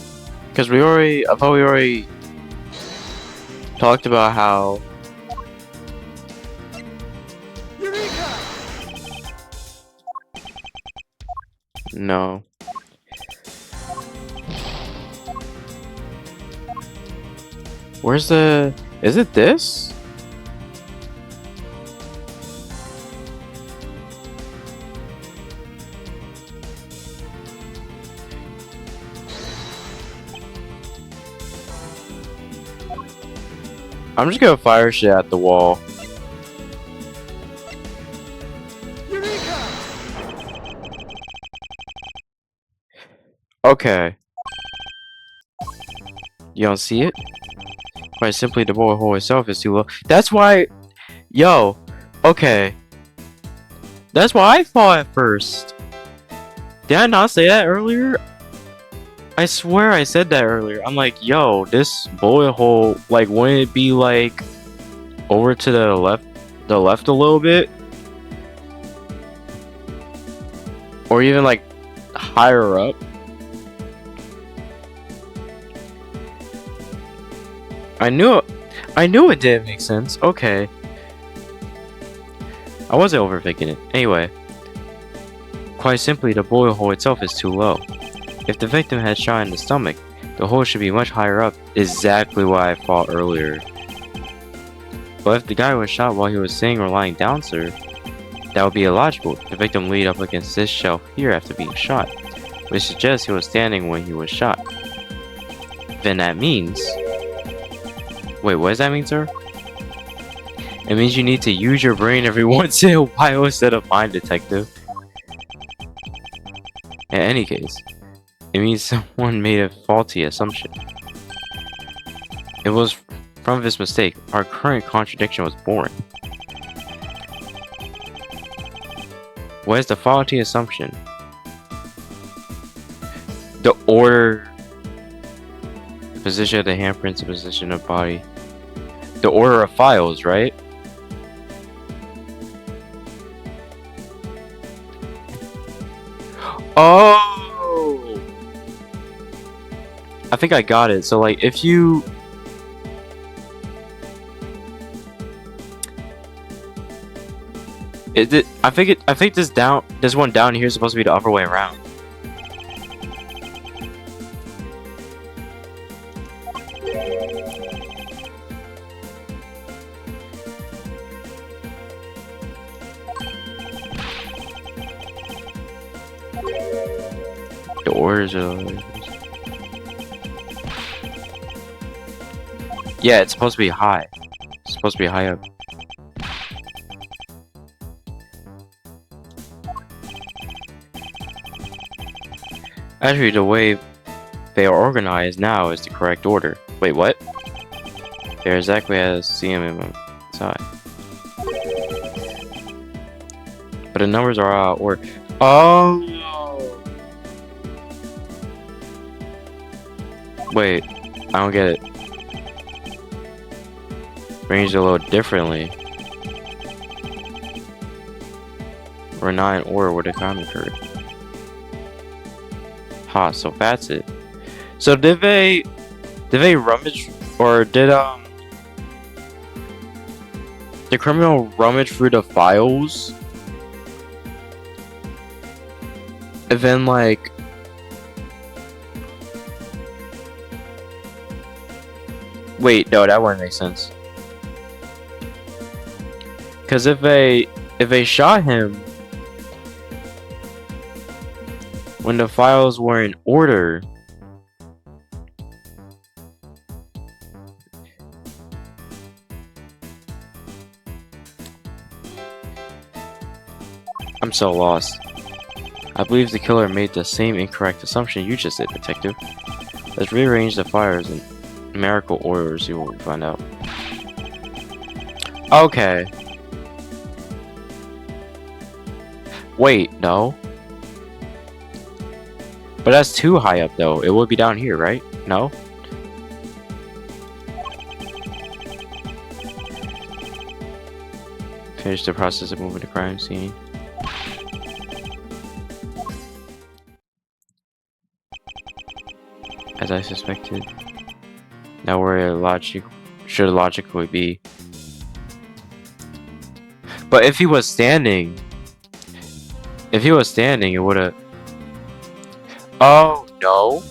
Because I thought we already talked about how. EUREKA! No. Where's the? Is it this? I'm just gonna fire shit at the wall. Okay. You don't see it? Quite simply, the bullet hole itself is too low. That's why... Yo. Okay. That's why I thought at first. Did I not say that earlier? I swear I said that earlier. I'm like, yo, this bullet hole, like, wouldn't it be, like, over to the left a little bit? Or even, like, higher up? I knew it didn't make sense. Okay. I wasn't overthinking it. Anyway. Quite simply, the bullet hole itself is too low. If the victim had shot in the stomach, the hole should be much higher up. Exactly what I thought earlier. But if the guy was shot while he was sitting or lying down, sir, that would be illogical. The victim leaned up against this shelf here after being shot, which suggests he was standing when he was shot. Then that means... Wait, what does that mean, sir? It means you need to use your brain every once in a while instead of mind detective. In any case, it means someone made a faulty assumption. It was from this mistake our current contradiction was born. What is the faulty assumption? The order, position of the handprints, the position of body, the order of files, right? Oh, I think I got it. So like, if you I think this one down here is supposed to be the other way around. The orders are... Yeah, it's supposed to be high. It's supposed to be high up. Actually, the way they are organized now is the correct order. Wait, what? They're exactly as CM inside. But the numbers are out of order. Oh! Wait, I don't get it. Arranged a little differently. We're not in order where the time occurred. Ha, so that's it. So did they rummage, or did the criminal rummage through the files and then like wait, no, that wouldn't make sense. Cause if they shot him when the files were in order, I'm so lost. I believe the killer made the same incorrect assumption you just did, detective. Let's rearrange the files in numerical order, see what we find out. Okay. Wait, no. But that's too high up though. It would be down here, right? No? Finish the process of moving the crime scene. As I suspected. Now where logic should logically be. But if he was standing, it would have... Oh, no.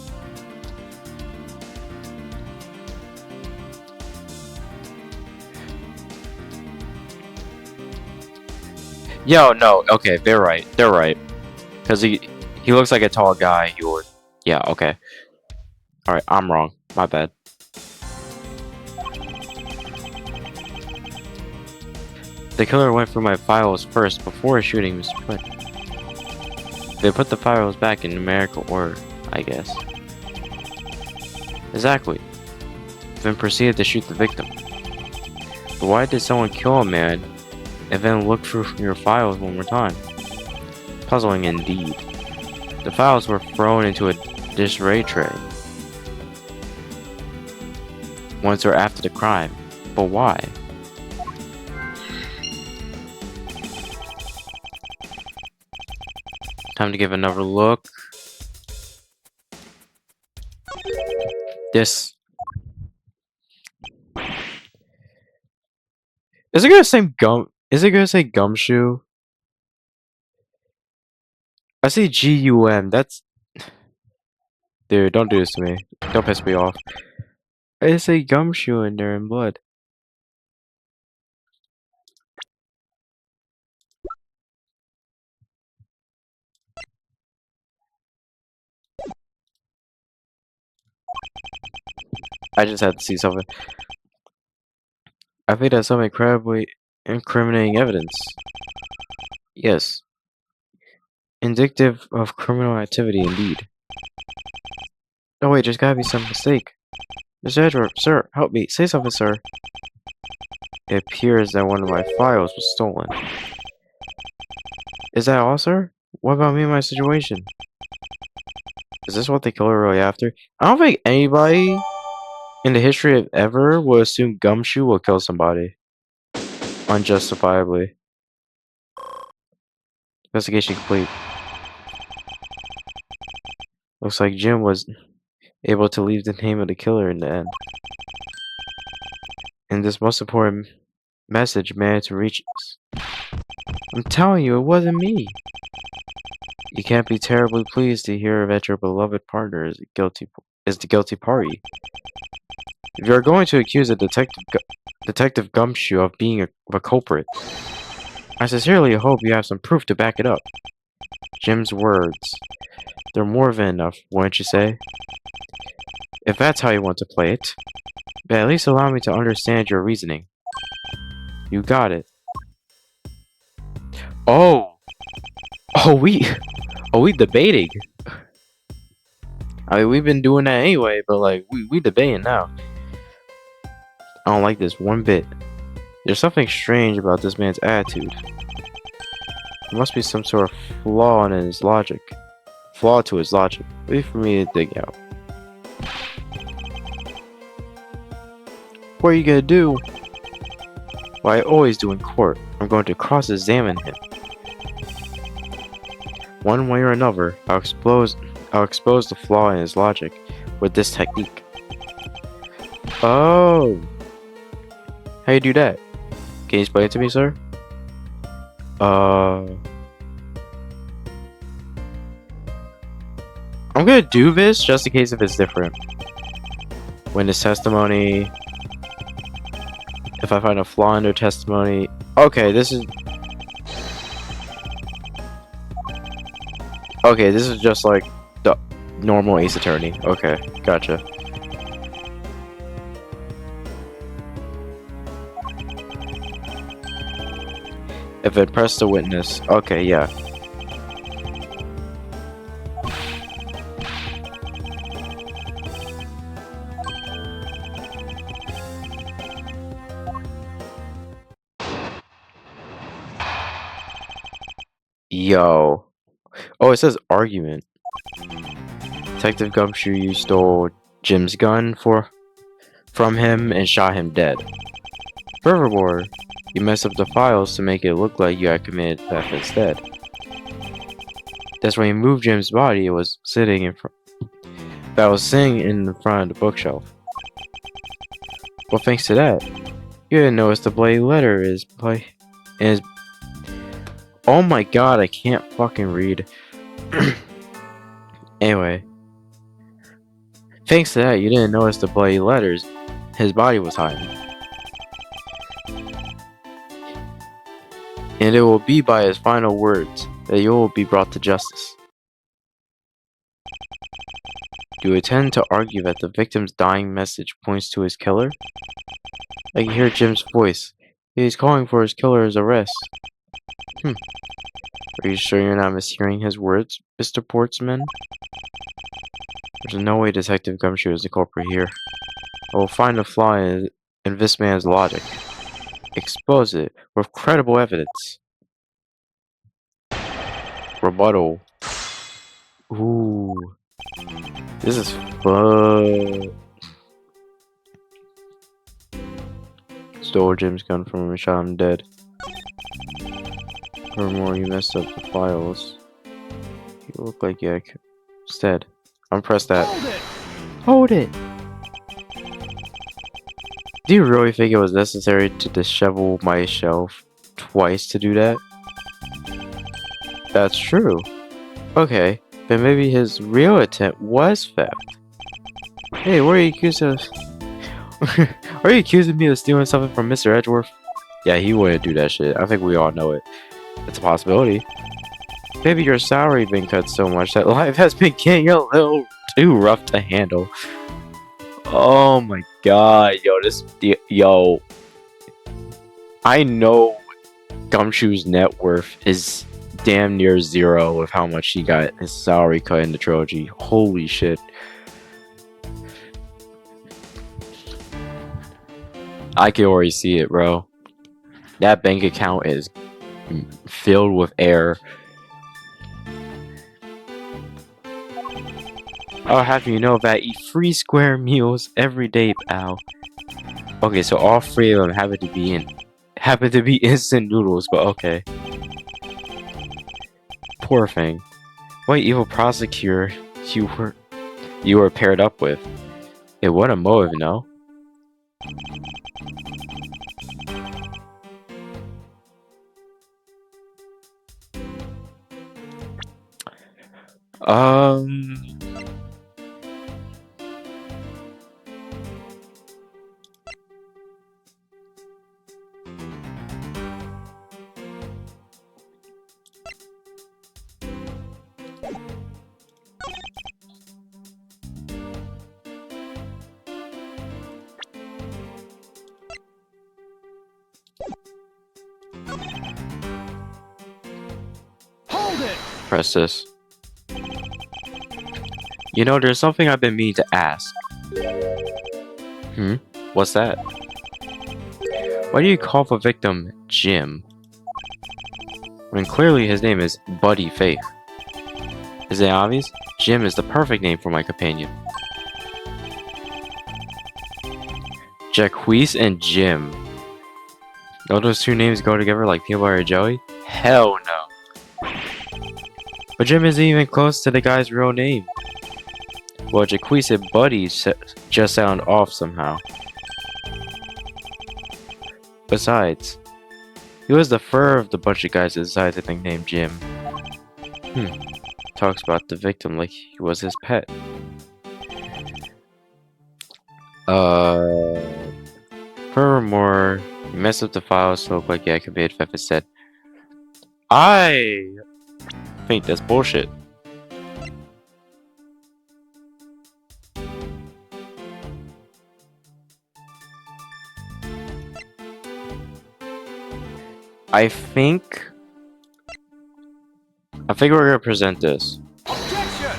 Yo, no. Okay, they're right. They're right. Because he looks like a tall guy. He would... Yeah, okay. Alright, I'm wrong. My bad. The killer went through my files first before shooting Mr. Flynn. They put the files back in numerical order. I guess. Exactly. Then proceeded to shoot the victim. But why did someone kill a man and then look through your files one more time? Puzzling indeed. The files were thrown into a disarray tray once or after the crime. But why? Time to give another look. This. Is it gonna say gum? Is it gonna say gumshoe? I see GUM. That's. Dude, don't do this to me. Don't piss me off. I say gumshoe in there in blood. I just had to see something. I think that's some incredibly incriminating evidence. Yes, indicative of criminal activity indeed. Oh wait, there's gotta be some mistake. Mr. Edgeworth, sir, help me. Say something, sir. It appears that one of my files was stolen. Is that all, sir? What about me and my situation? Is this what the killer really after? I don't think anybody in the history of ever will assume Gumshoe will kill somebody. Unjustifiably. Investigation complete. Looks like Jim was able to leave the name of the killer in the end. And this most important message managed to reach us. I'm telling you, it wasn't me. You can't be terribly pleased to hear that your beloved partner is the guilty party. If you're going to accuse a Detective Gumshoe of being a culprit, I sincerely hope you have some proof to back it up. Jim's words. They're more than enough, wouldn't you say? If that's how you want to play it, but at least allow me to understand your reasoning. You got it. Oh! Oh, we debating. I mean, we've been doing that anyway, but like, we debating now. I don't like this one bit. There's something strange about this man's attitude. There must be some sort of flaw in his logic. Flaw to his logic. Wait for me to dig out. What are you gonna do? Well, I always do in court. I'm going to cross-examine him. One way or another, I'll expose the flaw in his logic with this technique. Oh! How you do that? Can you explain it to me, sir? I'm gonna do this just in case if it's different. When this testimony... If I find a flaw in their testimony... Okay, this is... Okay, this is just like the normal Ace Attorney. Okay, gotcha. If it pressed the witness. Okay, yeah. Yo. Oh, it says argument. Detective Gumshoe, you stole Jim's gun from him and shot him dead. Furthermore, you messed up the files to make it look like you had committed theft instead. That's when you moved Jim's body. It was sitting in front of the bookshelf. Well, thanks to that, you didn't notice the bloody letter is Oh my god, I can't fucking read. Anyway. Thanks to that, you didn't notice the bloody letters his body was hiding. And it will be by his final words that you will be brought to justice. Do you intend to argue that the victim's dying message points to his killer? I can hear Jim's voice. He's calling for his killer's arrest. Are you sure you're not mishearing his words, Mr. Portsman? There's no way Detective Gumshoe is the culprit here. I will find a flaw in this man's logic. Expose it with credible evidence. Rebuttal. Ooh. This is fun. Stole Jim's gun from him and shot him dead. Furthermore, you messed up the files. You look like you instead. I'm pressed that. Hold it! Do you really think it was necessary to dishevel my shelf twice to do that? That's true. Okay, then maybe his real intent was theft. Hey, what are you accused of? Are you accusing me of stealing something from Mr. Edgeworth? Yeah, he wouldn't do that shit. I think we all know it. It's a possibility. Maybe your salary been cut so much that life has been getting a little too rough to handle. Oh my god, yo. I know Gumshoe's net worth is damn near zero with how much he got his salary cut in the trilogy. Holy shit. I can already see it, bro. That bank account is filled with air. I'll have you know that I eat 3 square meals every day, pal. Okay, so all 3 of them happen to be instant noodles, but okay. Poor thing. What evil prosecutor you were paired up with? It what a motive, no? Press this. You know, there's something I've been meaning to ask. What's that? Why do you call the victim Jim? When clearly his name is Buddy Faith. Is it obvious? Jim is the perfect name for my companion. Jacquees and Jim. Don't those 2 names go together like peanut butter and jelly? Hell no. But Jim isn't even close to the guy's real name. Well, Jacquees and Buddy just sound off somehow. Besides, he was the fur of the bunch of guys that decided to nickname Jim. Talks about the victim like he was his pet. Furthermore, you messed up the files so look like you committed theft instead. I think that's bullshit. I think we're gonna present this. Objection!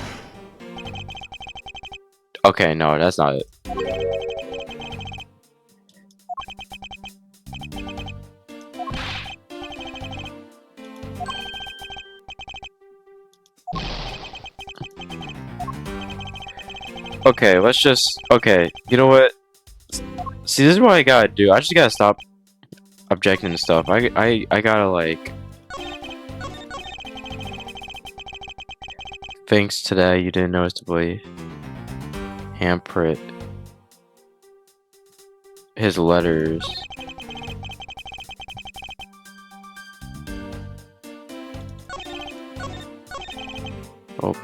Okay, no, that's not it. Okay, let's just... Okay, you know what? See, this is what I gotta do. I just gotta stop objecting to stuff. I gotta, like... Thanks to that, you didn't notice to believe. Handprint. His letters. Oh.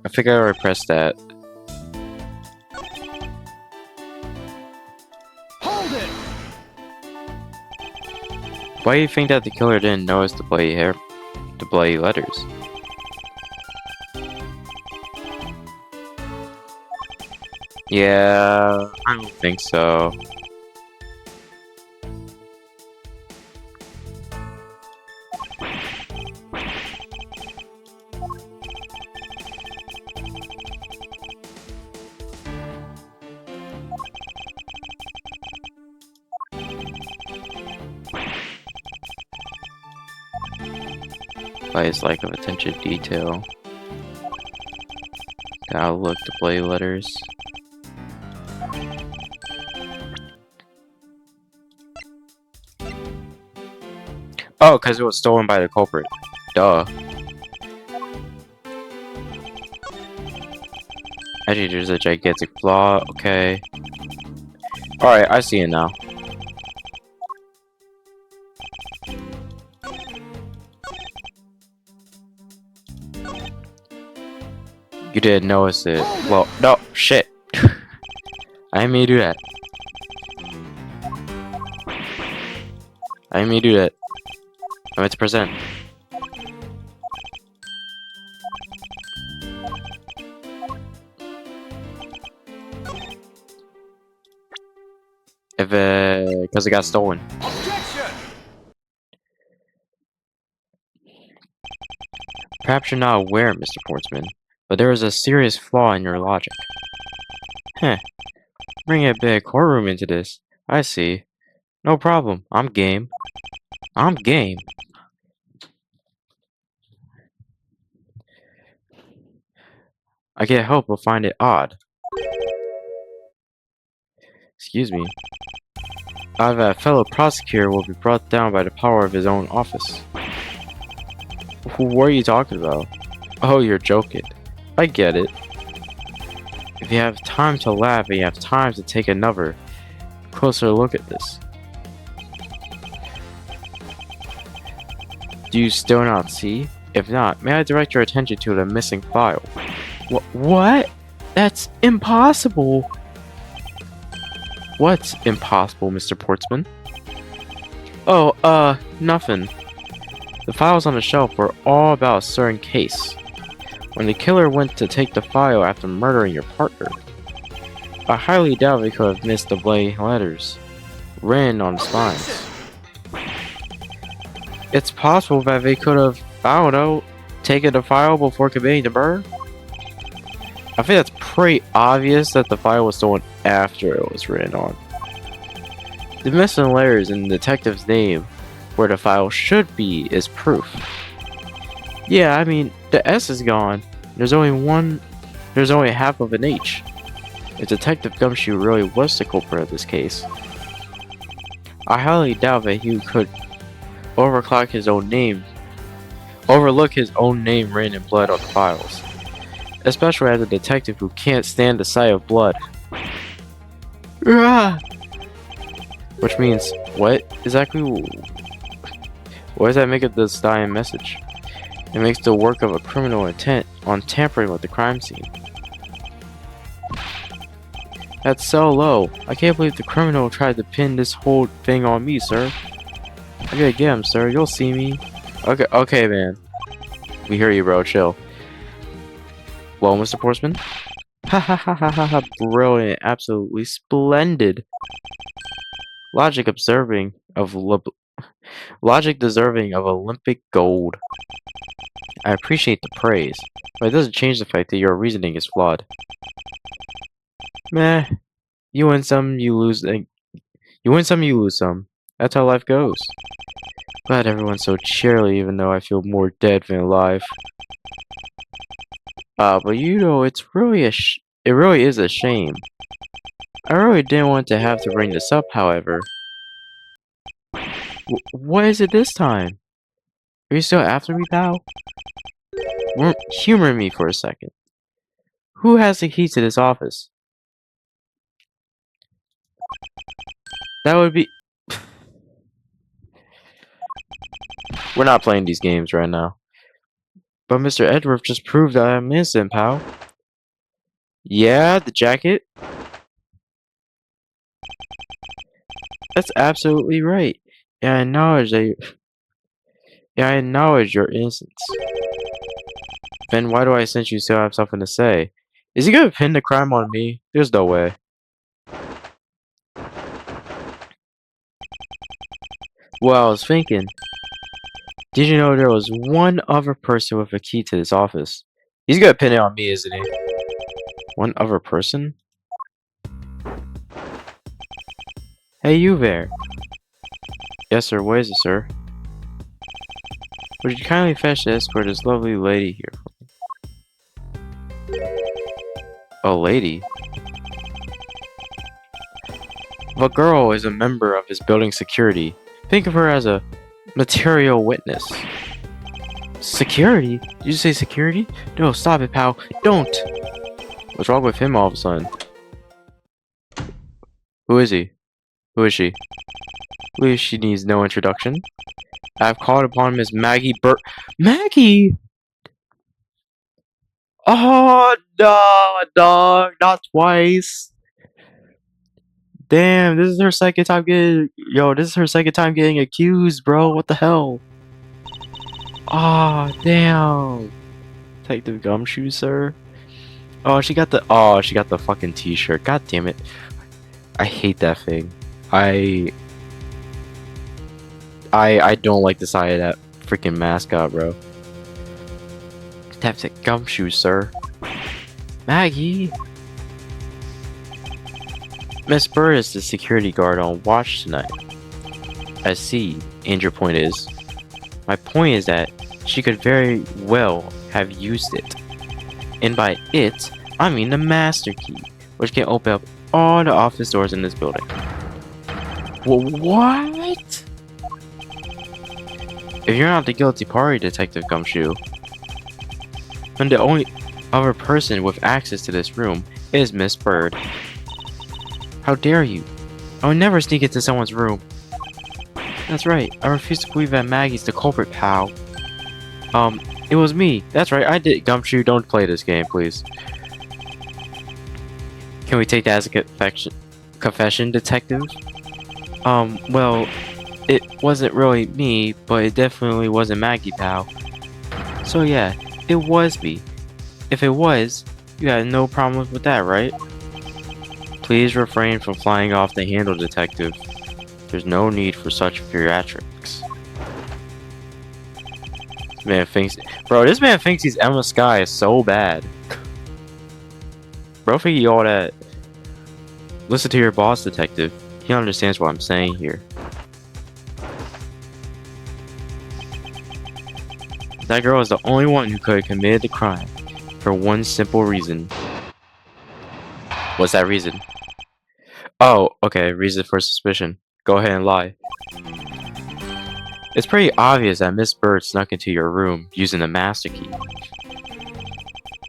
I think I already pressed that. Hold it! Why do you think that the killer didn't notice the bloody letters? Yeah, I don't think so. by his lack of attention to detail. The outlook, display letters. Oh, because it was stolen by the culprit. Duh. Actually, there's a gigantic flaw. Okay. Alright, I see it now. You didn't notice it. Well, no, shit. I didn't mean to do that. I didn't mean to do that. I meant to present. If because it got stolen. Objection! Perhaps you're not aware, Mr. Portsman, but there is a serious flaw in your logic. Heh. Bring a big courtroom into this. I see. No problem. I'm game. I'm game. I can't help but find it odd. Excuse me. A fellow prosecutor will be brought down by the power of his own office. What are you talking about? Oh, you're joking. I get it. If you have time to laugh and you have time to take another closer look at this. Do you still not see? If not, may I direct your attention to the missing file? What? That's impossible! What's impossible, Mr. Portsman? Oh, nothing. The files on the shelf were all about a certain case. When the killer went to take the file after murdering your partner, I highly doubt they could have missed the blank letters written on the spines. It's possible that they could have, I don't know, taken the file before committing the murder? I think that's pretty obvious that the file was stolen after it was written on. The missing letters in the detective's name where the file should be is proof. Yeah, I mean, the S is gone. There's only half of an H. If Detective Gumshoe really was the culprit of this case, I highly doubt that he could overlook his own name written in blood on the files. Especially as a detective who can't stand the sight of blood. Which means, what exactly? What does that make of this dying message? It makes the work of a criminal intent on tampering with the crime scene. That's so low. I can't believe the criminal tried to pin this whole thing on me, sir. I gotta get him, sir. You'll see me. Okay, man. We hear you, bro. Chill. Well, Mr. Portsman? Ha ha ha ha ha ha. Brilliant. Absolutely splendid. Logic deserving of Olympic gold. I appreciate the praise, but it doesn't change the fact that your reasoning is flawed. Meh. You win some, you lose. You win some, you lose some. That's how life goes. Glad everyone's so cheerly, even though I feel more dead than alive. But you know, it really is a shame. I really didn't want to have to bring this up, however. What is it this time? Are you still after me, pal? Humor me for a second. Who has the key to this office? That would be... We're not playing these games right now. But Mr. Edgeworth just proved that I'm innocent, pal. Yeah, the jacket? That's absolutely right. Yeah, I acknowledge that I acknowledge your innocence. Then why do I sense you still have something to say? Is he gonna pin the crime on me? There's no way. Well, I was thinking. Did you know there was one other person with a key to this office? He's gonna pin it on me, isn't he? One other person? Hey, you there. Yes, sir. What is it, sir? Would you kindly fetch the escort this lovely lady here? A lady? The girl is a member of his building security. Think of her as a material witness. Security? Did you say security? No, stop it, pal. Don't! What's wrong with him all of a sudden? Who is he? Who is she? Please, she needs no introduction. I've called upon Miss Maggie Maggie! Oh, no, dog. Not twice. Damn, this is her second time getting... Yo, this is her second time getting accused, bro. What the hell? Ah, damn. Detective Gumshoe, sir. Oh, she got the... Oh, she got the fucking t-shirt. God damn it. I hate that thing. I don't like the side of that freaking mascot, bro. Detective Gumshoe, sir. Maggie. Miss Bird is the security guard on watch tonight. I see. And your point is? My point is that she could very well have used it. And by it, I mean the master key, which can open up all the office doors in this building. What? If you're not the guilty party, Detective Gumshoe, then the only other person with access to this room is Miss Bird. How dare you? I would never sneak into someone's room. That's right, I refuse to believe that Maggie's the culprit, pal. It was me. That's right, I did. Gumshoe, don't play this game, please. Can we take that as a confession, Detective? Well, it wasn't really me, but it definitely wasn't Maggie, pal. So yeah, it was me. If it was, you had no problem with that, right? Please refrain from flying off the handle, Detective. There's no need for such theatrics. This man thinks... Bro, this man thinks he's Emma Sky so bad. Bro, think you all that... Listen to your boss, Detective. He understands what I'm saying here. That girl is the only one who could have committed the crime. For one simple reason. What's that reason? Oh, okay, reason for suspicion. Go ahead and lie. It's pretty obvious that Miss Bird snuck into your room using the master key.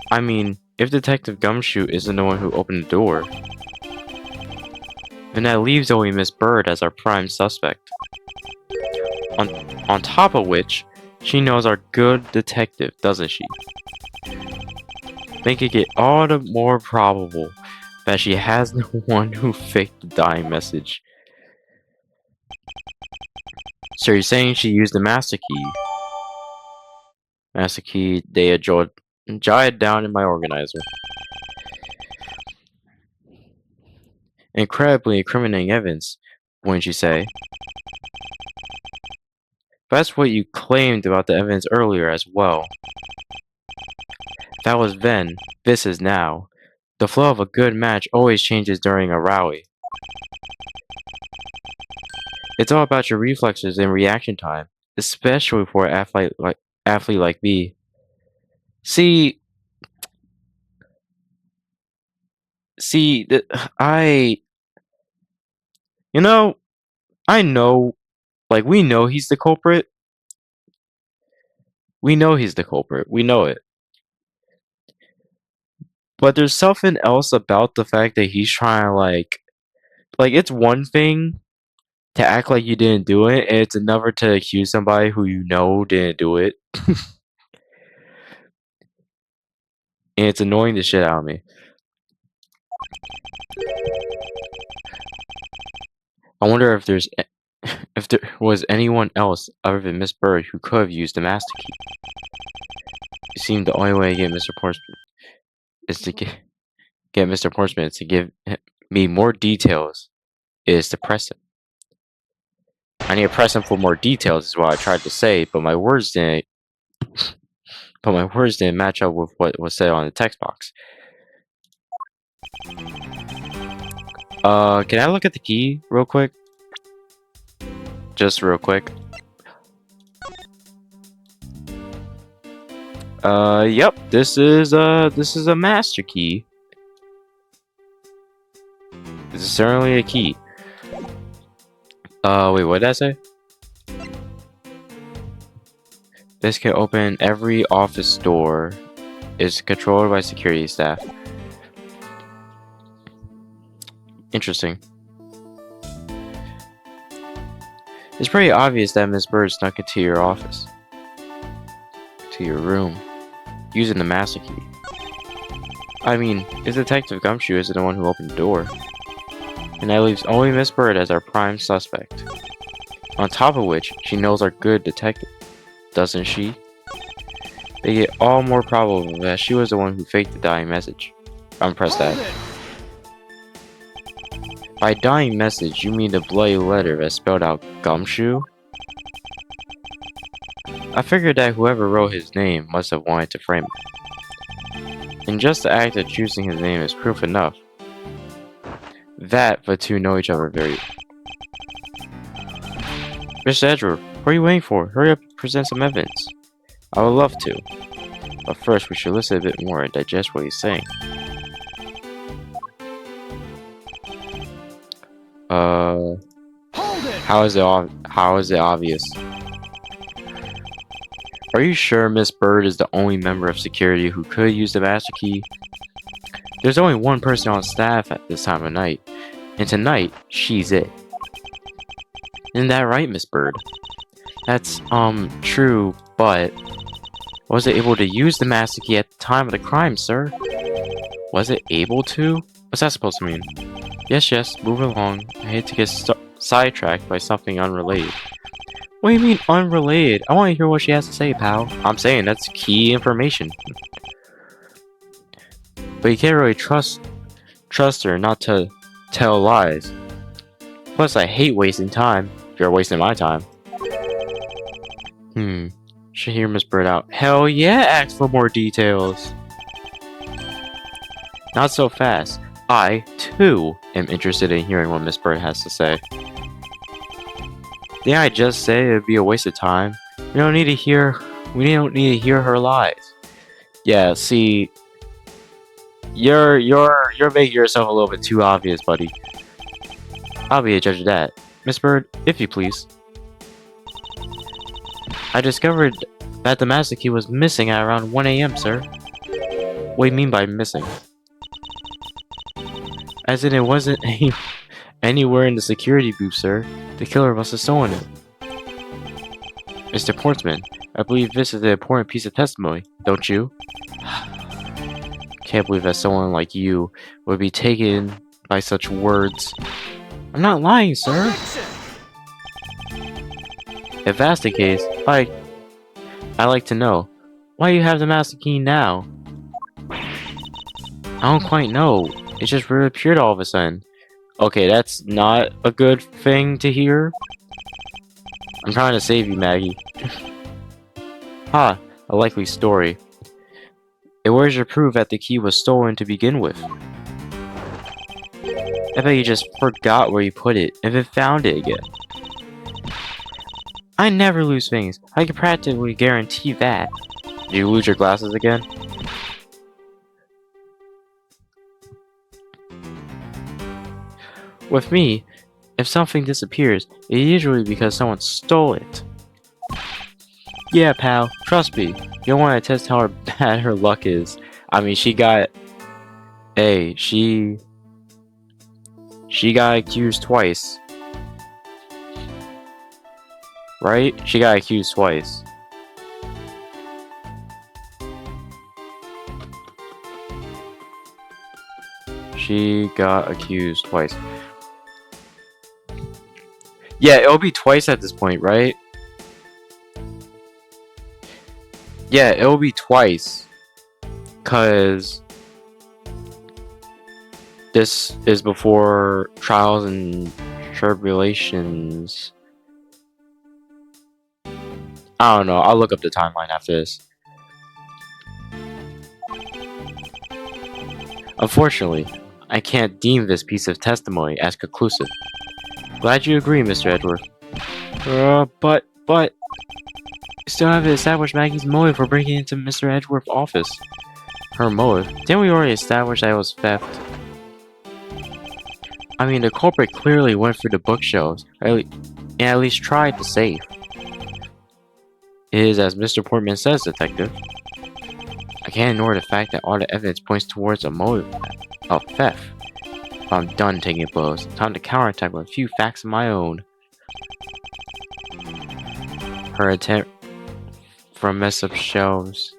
I mean, if Detective Gumshoe isn't the one who opened the door, then that leaves only Miss Bird as our prime suspect. On top of which, she knows our good detective, doesn't she? Making it all the more probable that she has the one who faked the dying message. So you're saying she used the master key? Master key, they jotted down in my organizer. Incredibly incriminating evidence, wouldn't you say? That's what you claimed about the evidence earlier as well. That was then, this is now. The flow of a good match always changes during a rally. It's all about your reflexes and reaction time, especially for an athlete like me. See, I, you know, I know, like, we know he's the culprit. We know he's the culprit. We know it. But there's something else about the fact that he's trying to, like, it's one thing to act like you didn't do it, and it's another to accuse somebody who you know didn't do it. And it's annoying the shit out of me. I wonder if if there was anyone else other than Miss Bird who could have used the master key. It seemed the only way to get Mr. Portsmouth is to get Mr. Portsmouth to give me more details is to press him. I need to press him for more details is what I tried to say, but my words didn't match up with what was said on the text box. Can I look at the key real quick? Just real quick. Yep. This is a master key. This is certainly a key. Wait, what did I say? This can open every office door. It's controlled by security staff. Interesting. It's pretty obvious that Miss Bird snuck into your office. To your room. Using the master key. I mean, if Detective Gumshoe isn't the one who opened the door. And that leaves only Miss Bird as our prime suspect. On top of which, she knows our good detective. Doesn't she? They get all more probable that she was the one who faked the dying message. Press that. By dying message, you mean the bloody letter that spelled out Gumshoe? I figured that whoever wrote his name must have wanted to frame it. And just the act of choosing his name is proof enough. That the two know each other very well. Mr. Edgeworth, what are you waiting for? Hurry up and present some evidence. I would love to. But first, we should listen a bit more and digest what he's saying. How is it obvious? Are you sure Miss Bird is the only member of security who could use the master key? There's only one person on staff at this time of night, and tonight, she's it. Isn't that right, Miss Bird? That's, true, but... Was it able to use the master key at the time of the crime, sir? Was it able to? What's that supposed to mean? Yes, move along. I hate to get sidetracked by something unrelated. What do you mean, unrelated? I want to hear what she has to say, pal. I'm saying that's key information. But you can't really trust her not to tell lies. Plus, I hate wasting time. If you're wasting my time. Should hear Miss Bird out. Hell yeah, ask for more details. Not so fast. I, too, am interested in hearing what Miss Bird has to say. Didn't I just say it'd be a waste of time? We don't need to hear her lies. Yeah, see, you're making yourself a little bit too obvious, buddy. I'll be a judge of that. Miss Bird, if you please. I discovered that the master key was missing at around 1 AM, sir. What do you mean by missing? As in it wasn't anywhere in the security booth, sir. The killer must have stolen it. Mr. Portsman, I believe this is an important piece of testimony, don't you? Can't believe that someone like you would be taken by such words. I'm not lying, sir. If that's the case, I'd like to know, why do you have the master key now? I don't quite know. It just reappeared all of a sudden. Okay, that's not a good thing to hear. I'm trying to save you, Maggie. Ha, a likely story. And where's your proof that the key was stolen to begin with? I bet you just forgot where you put it and then found it again. I never lose things. I can practically guarantee that. Did you lose your glasses again? With me, if something disappears, it's usually because someone stole it. Yeah, pal, trust me. You don't want to test how bad her luck is. I mean, she got accused twice. Right? She got accused twice. She got accused twice. Yeah, it'll be twice at this point, right? Yeah, it'll be twice. 'Cause this is before trials and tribulations. I don't know. I'll look up the timeline after this. Unfortunately, I can't deem this piece of testimony as conclusive. Glad you agree, Mr. Edgeworth. But... Still haven't established Maggie's motive for breaking into Mr. Edgeworth's office. Her motive? Didn't we already establish that it was theft? I mean, the culprit clearly went through the bookshelves, and at least tried the safe. It is as Mr. Portman says, Detective. I can't ignore the fact that all the evidence points towards a motive of theft. But I'm done taking blows. Time to counterattack with a few facts of my own. Her attempt from mess up shelves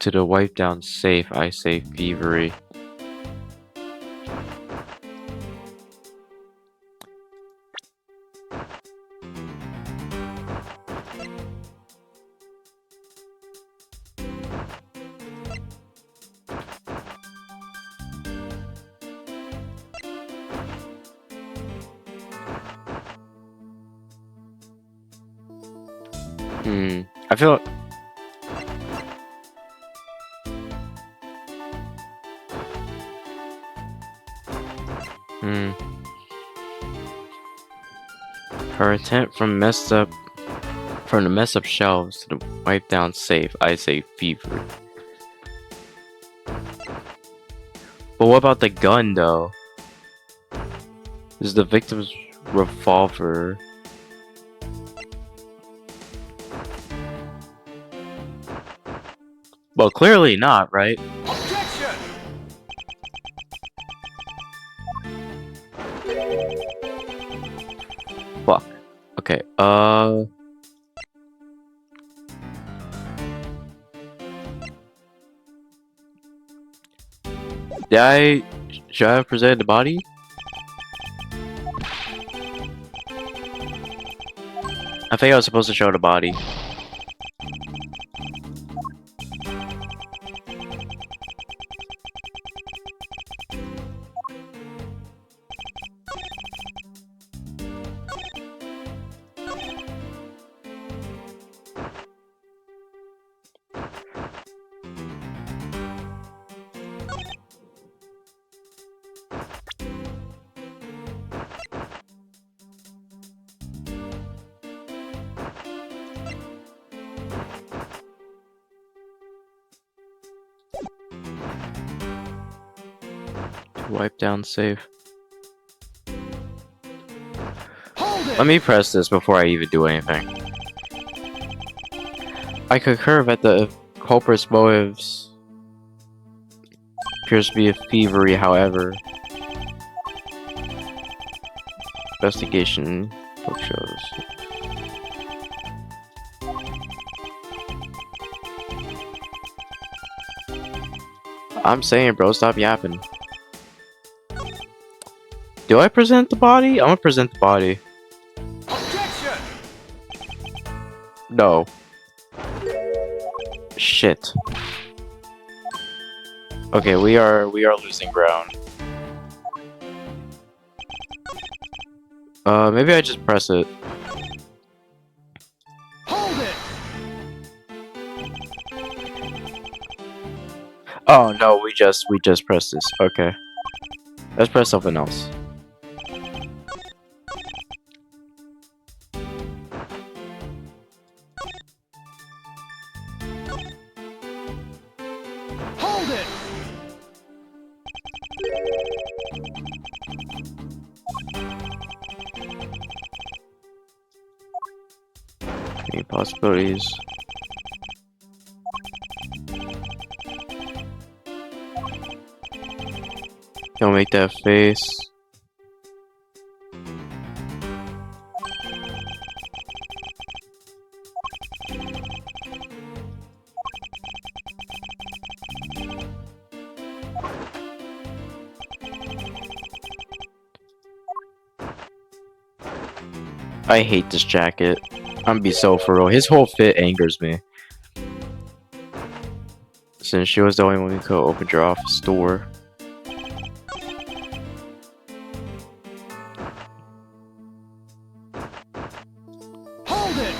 to the wipe down safe, I say thievery. I feel her attempt from the mess up shelves to the wipe down safe, I say fever. But what about the gun though? This is the victim's revolver. Well, clearly not, right? Objection! Fuck. Okay, should I have presented the body? I think I was supposed to show the body. Wipe down safe. Let me press this before I even do anything. I concur that the culprit's motives appears to be a thievery, however. Investigation book shows. I'm saying, bro, stop yapping. Do I present the body? I'm gonna present the body. Objection! No. Shit. Okay, we are losing ground. Maybe I just press it. Hold it! Oh no, we just pressed this. Okay. Let's press something else. Hold it! Any possibilities? Don't make that face. I hate this jacket. I'm gonna be so for real. His whole fit angers me. Since she was the only one who could open your office door. Hold it!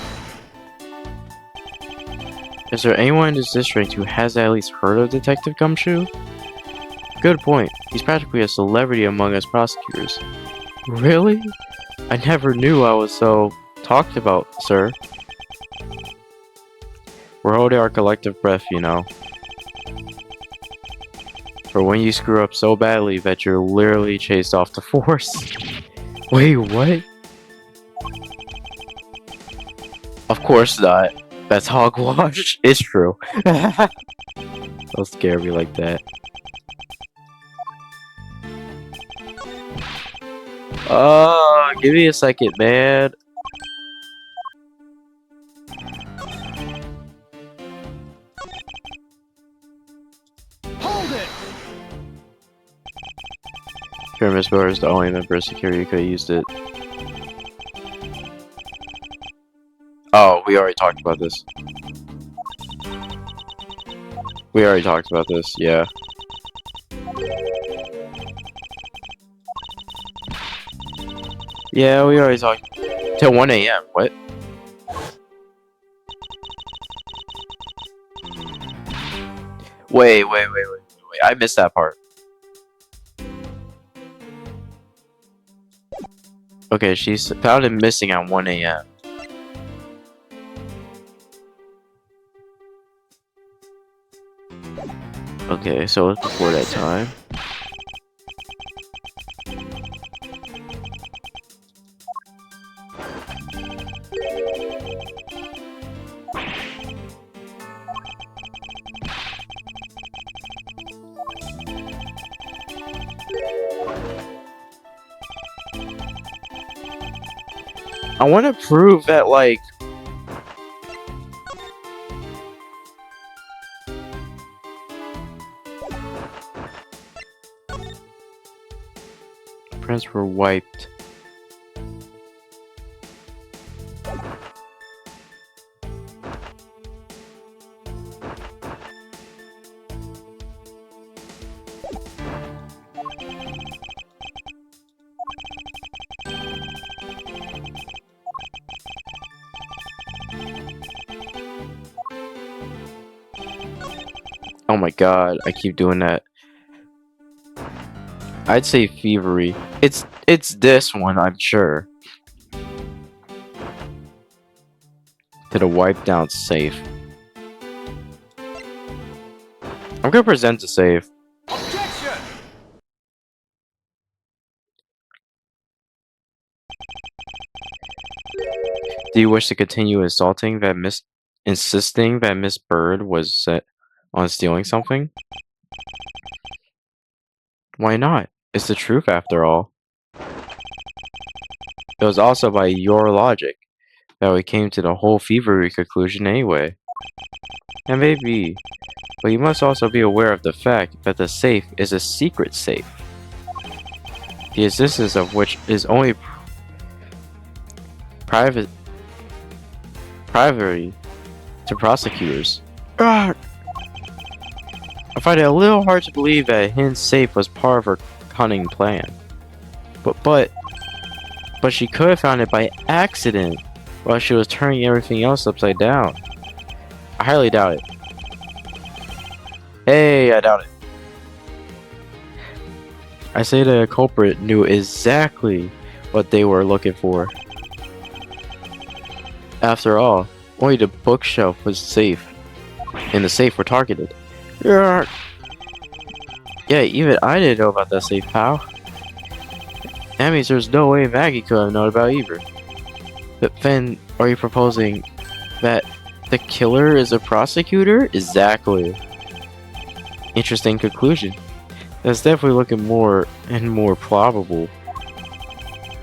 Is there anyone in this district who has at least heard of Detective Gumshoe? Good point. He's practically a celebrity among us prosecutors. Really? I never knew I was so talked about, sir. We're holding our collective breath, you know. For when you screw up so badly that you're literally chased off the force. Wait, what? Of course not. That's hogwash. It's true. Don't scare me like that. Oh, give me a second, man. Hold it! Pyramid Spiller is the only member of security who could have used it. Oh, we already talked about this. We already talked about this, yeah. Yeah, we already talked. Till 1 AM, what? Wait. I missed that part. Okay, she's found him missing at 1 AM. Okay, so it's before that time. I want to prove that, like, prints were wiped. Oh my god, I keep doing that. I'd say thievery. It's this one, I'm sure. To the wipe down safe. I'm gonna present the safe. Objection! Do you wish to continue insisting that Miss Bird was set on stealing something? Why not? It's the truth after all. It was also by your logic that we came to the whole thievery conclusion anyway. And maybe, but you must also be aware of the fact that the safe is a secret safe. The existence of which is only private to prosecutors. I find it a little hard to believe that a hidden safe was part of her cunning plan. But she could have found it by accident while she was turning everything else upside down. I highly doubt it. Hey, I doubt it. I say the culprit knew exactly what they were looking for. After all, only the bookshelf was safe, and the safe were targeted. Yeah, even I didn't know about that safe, pal. That means there's no way Maggie could have known about either. But then, are you proposing that the killer is a prosecutor? Exactly. Interesting conclusion. That's definitely looking more and more probable.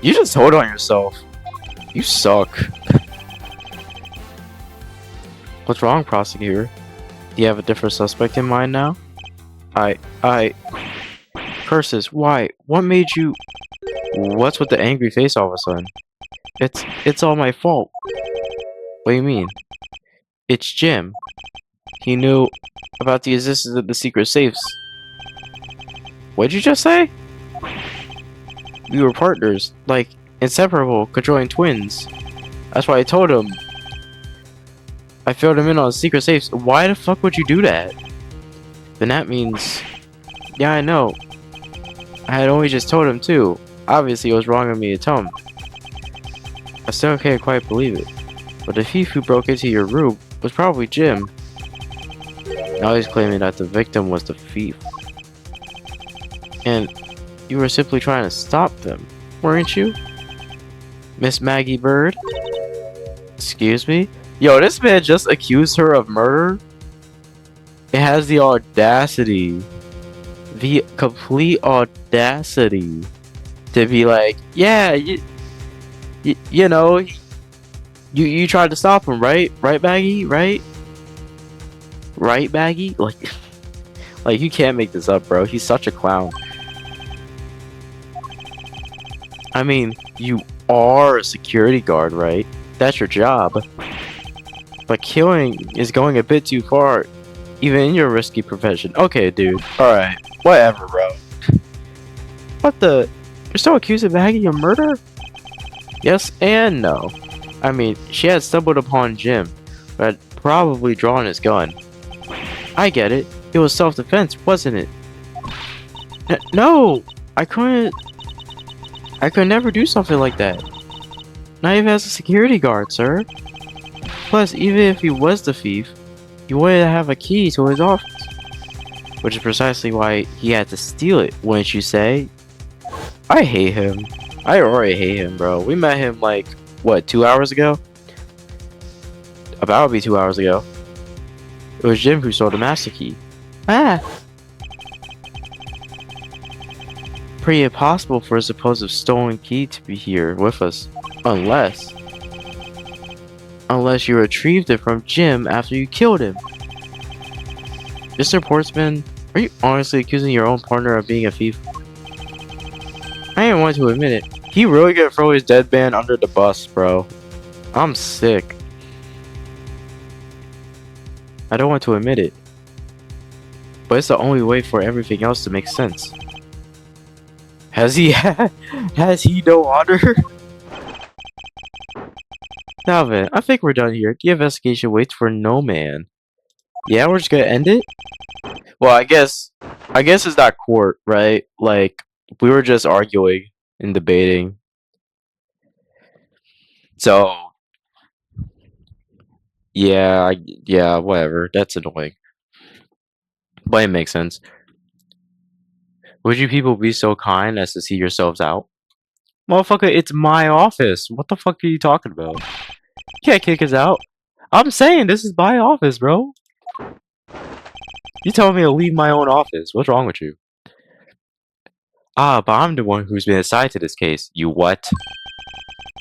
You just hold on yourself. You suck. What's wrong, prosecutor? Do you have a different suspect in mind now? Curses, why? What made you... What's with the angry face all of a sudden? It's all my fault. What do you mean? It's Jim. He knew about the existence of the secret safes. What'd you just say? We were partners, like inseparable, controlling twins. That's why I told him. I filled him in on secret safes. Why the fuck would you do that? Then that means... Yeah, I know. I had only just told him too. Obviously, it was wrong of me to tell him. I still can't quite believe it. But the thief who broke into your room was probably Jim. Now he's claiming that the victim was the thief. And you were simply trying to stop them, weren't you? Miss Maggie Bird? Excuse me? Yo, this man just accused her of murder? It has the audacity. The complete audacity to be like, yeah, you know, you tried to stop him, right? Right, Maggie? Right? Right, Maggie? Like you can't make this up, bro. He's such a clown. I mean, you are a security guard, right? That's your job. But killing is going a bit too far, even in your risky profession. Okay, dude. Alright. Whatever, bro. What the? You're still accusing Maggie of murder? Yes and no. I mean, she had stumbled upon Jim, but had probably drawn his gun. I get it. It was self-defense, wasn't it? No! I could never do something like that. Not even as a security guard, sir. Plus, even if he was the thief, he wanted to have a key to his office. Which is precisely why he had to steal it, wouldn't you say? I hate him. I already hate him, bro. We met him like, what, 2 hours ago? About to be 2 hours ago. It was Jim who stole the master key. Ah! Pretty impossible for a supposed stolen key to be here with us. Unless you retrieved it from Jim after you killed him. Mr. Portsman, are you honestly accusing your own partner of being a thief? I didn't want to admit it. He really gonna throw his dead man under the bus, bro. I'm sick. I don't want to admit it. But it's the only way for everything else to make sense. Has he no honor? Now then, I think we're done here. The investigation waits for no man. Yeah, we're just gonna end it? Well, I guess it's not court, right? Like, we were just arguing and debating. So, yeah, yeah, whatever. That's annoying. But it makes sense. Would you people be so kind as to see yourselves out? Motherfucker, it's my office. What the fuck are you talking about? You can't kick us out. I'm saying this is my office, bro. You telling me to leave my own office. What's wrong with you? Ah, but I'm the one who's been assigned to this case. You what?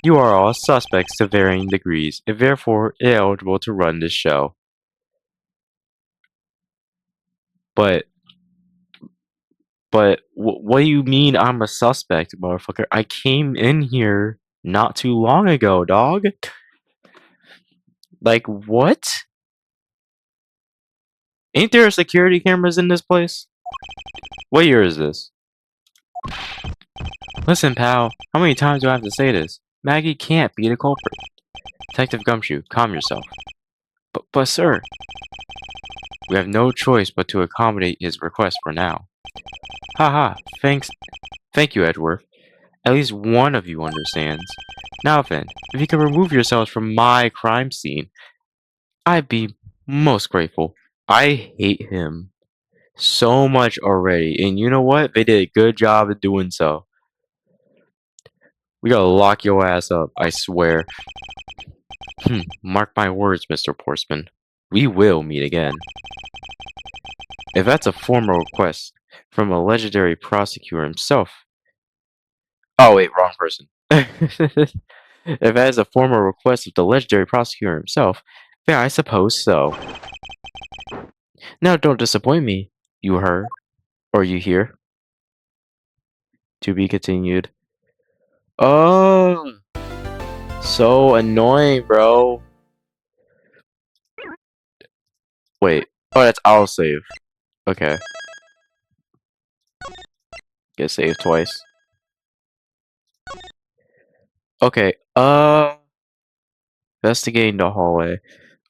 You are all suspects to varying degrees, and therefore ineligible to run this show. But what do you mean I'm a suspect, motherfucker? I came in here not too long ago, dog. Like, what? Ain't there security cameras in this place? What year is this? Listen, pal, how many times do I have to say this? Maggie can't be the culprit. Detective Gumshoe, calm yourself. But sir, we have no choice but to accommodate his request for now. Haha, thank you, Edgeworth. At least one of you understands. Now then, if you can remove yourselves from my crime scene, I'd be most grateful. I hate him so much already, and you know what? They did a good job of doing so. We gotta lock your ass up, I swear. Mark my words, Mr. Portsman. We will meet again. If that's a formal request from a legendary prosecutor himself. Oh, wait, wrong person. If that is a formal request of the legendary prosecutor himself, then I suppose so. Now don't disappoint me, you heard. Or you hear. To be continued. Oh, so annoying, bro. Wait. Oh, that's I'll save. Okay. Get saved twice. Okay. Investigating the hallway.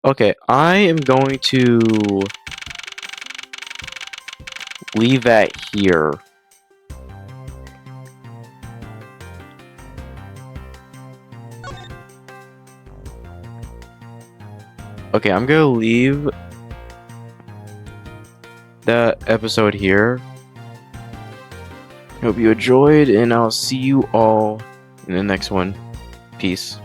Okay, I am going to leave that here. Okay, I'm gonna leave that episode here. Hope you enjoyed, and I'll see you all in the next one. Peace.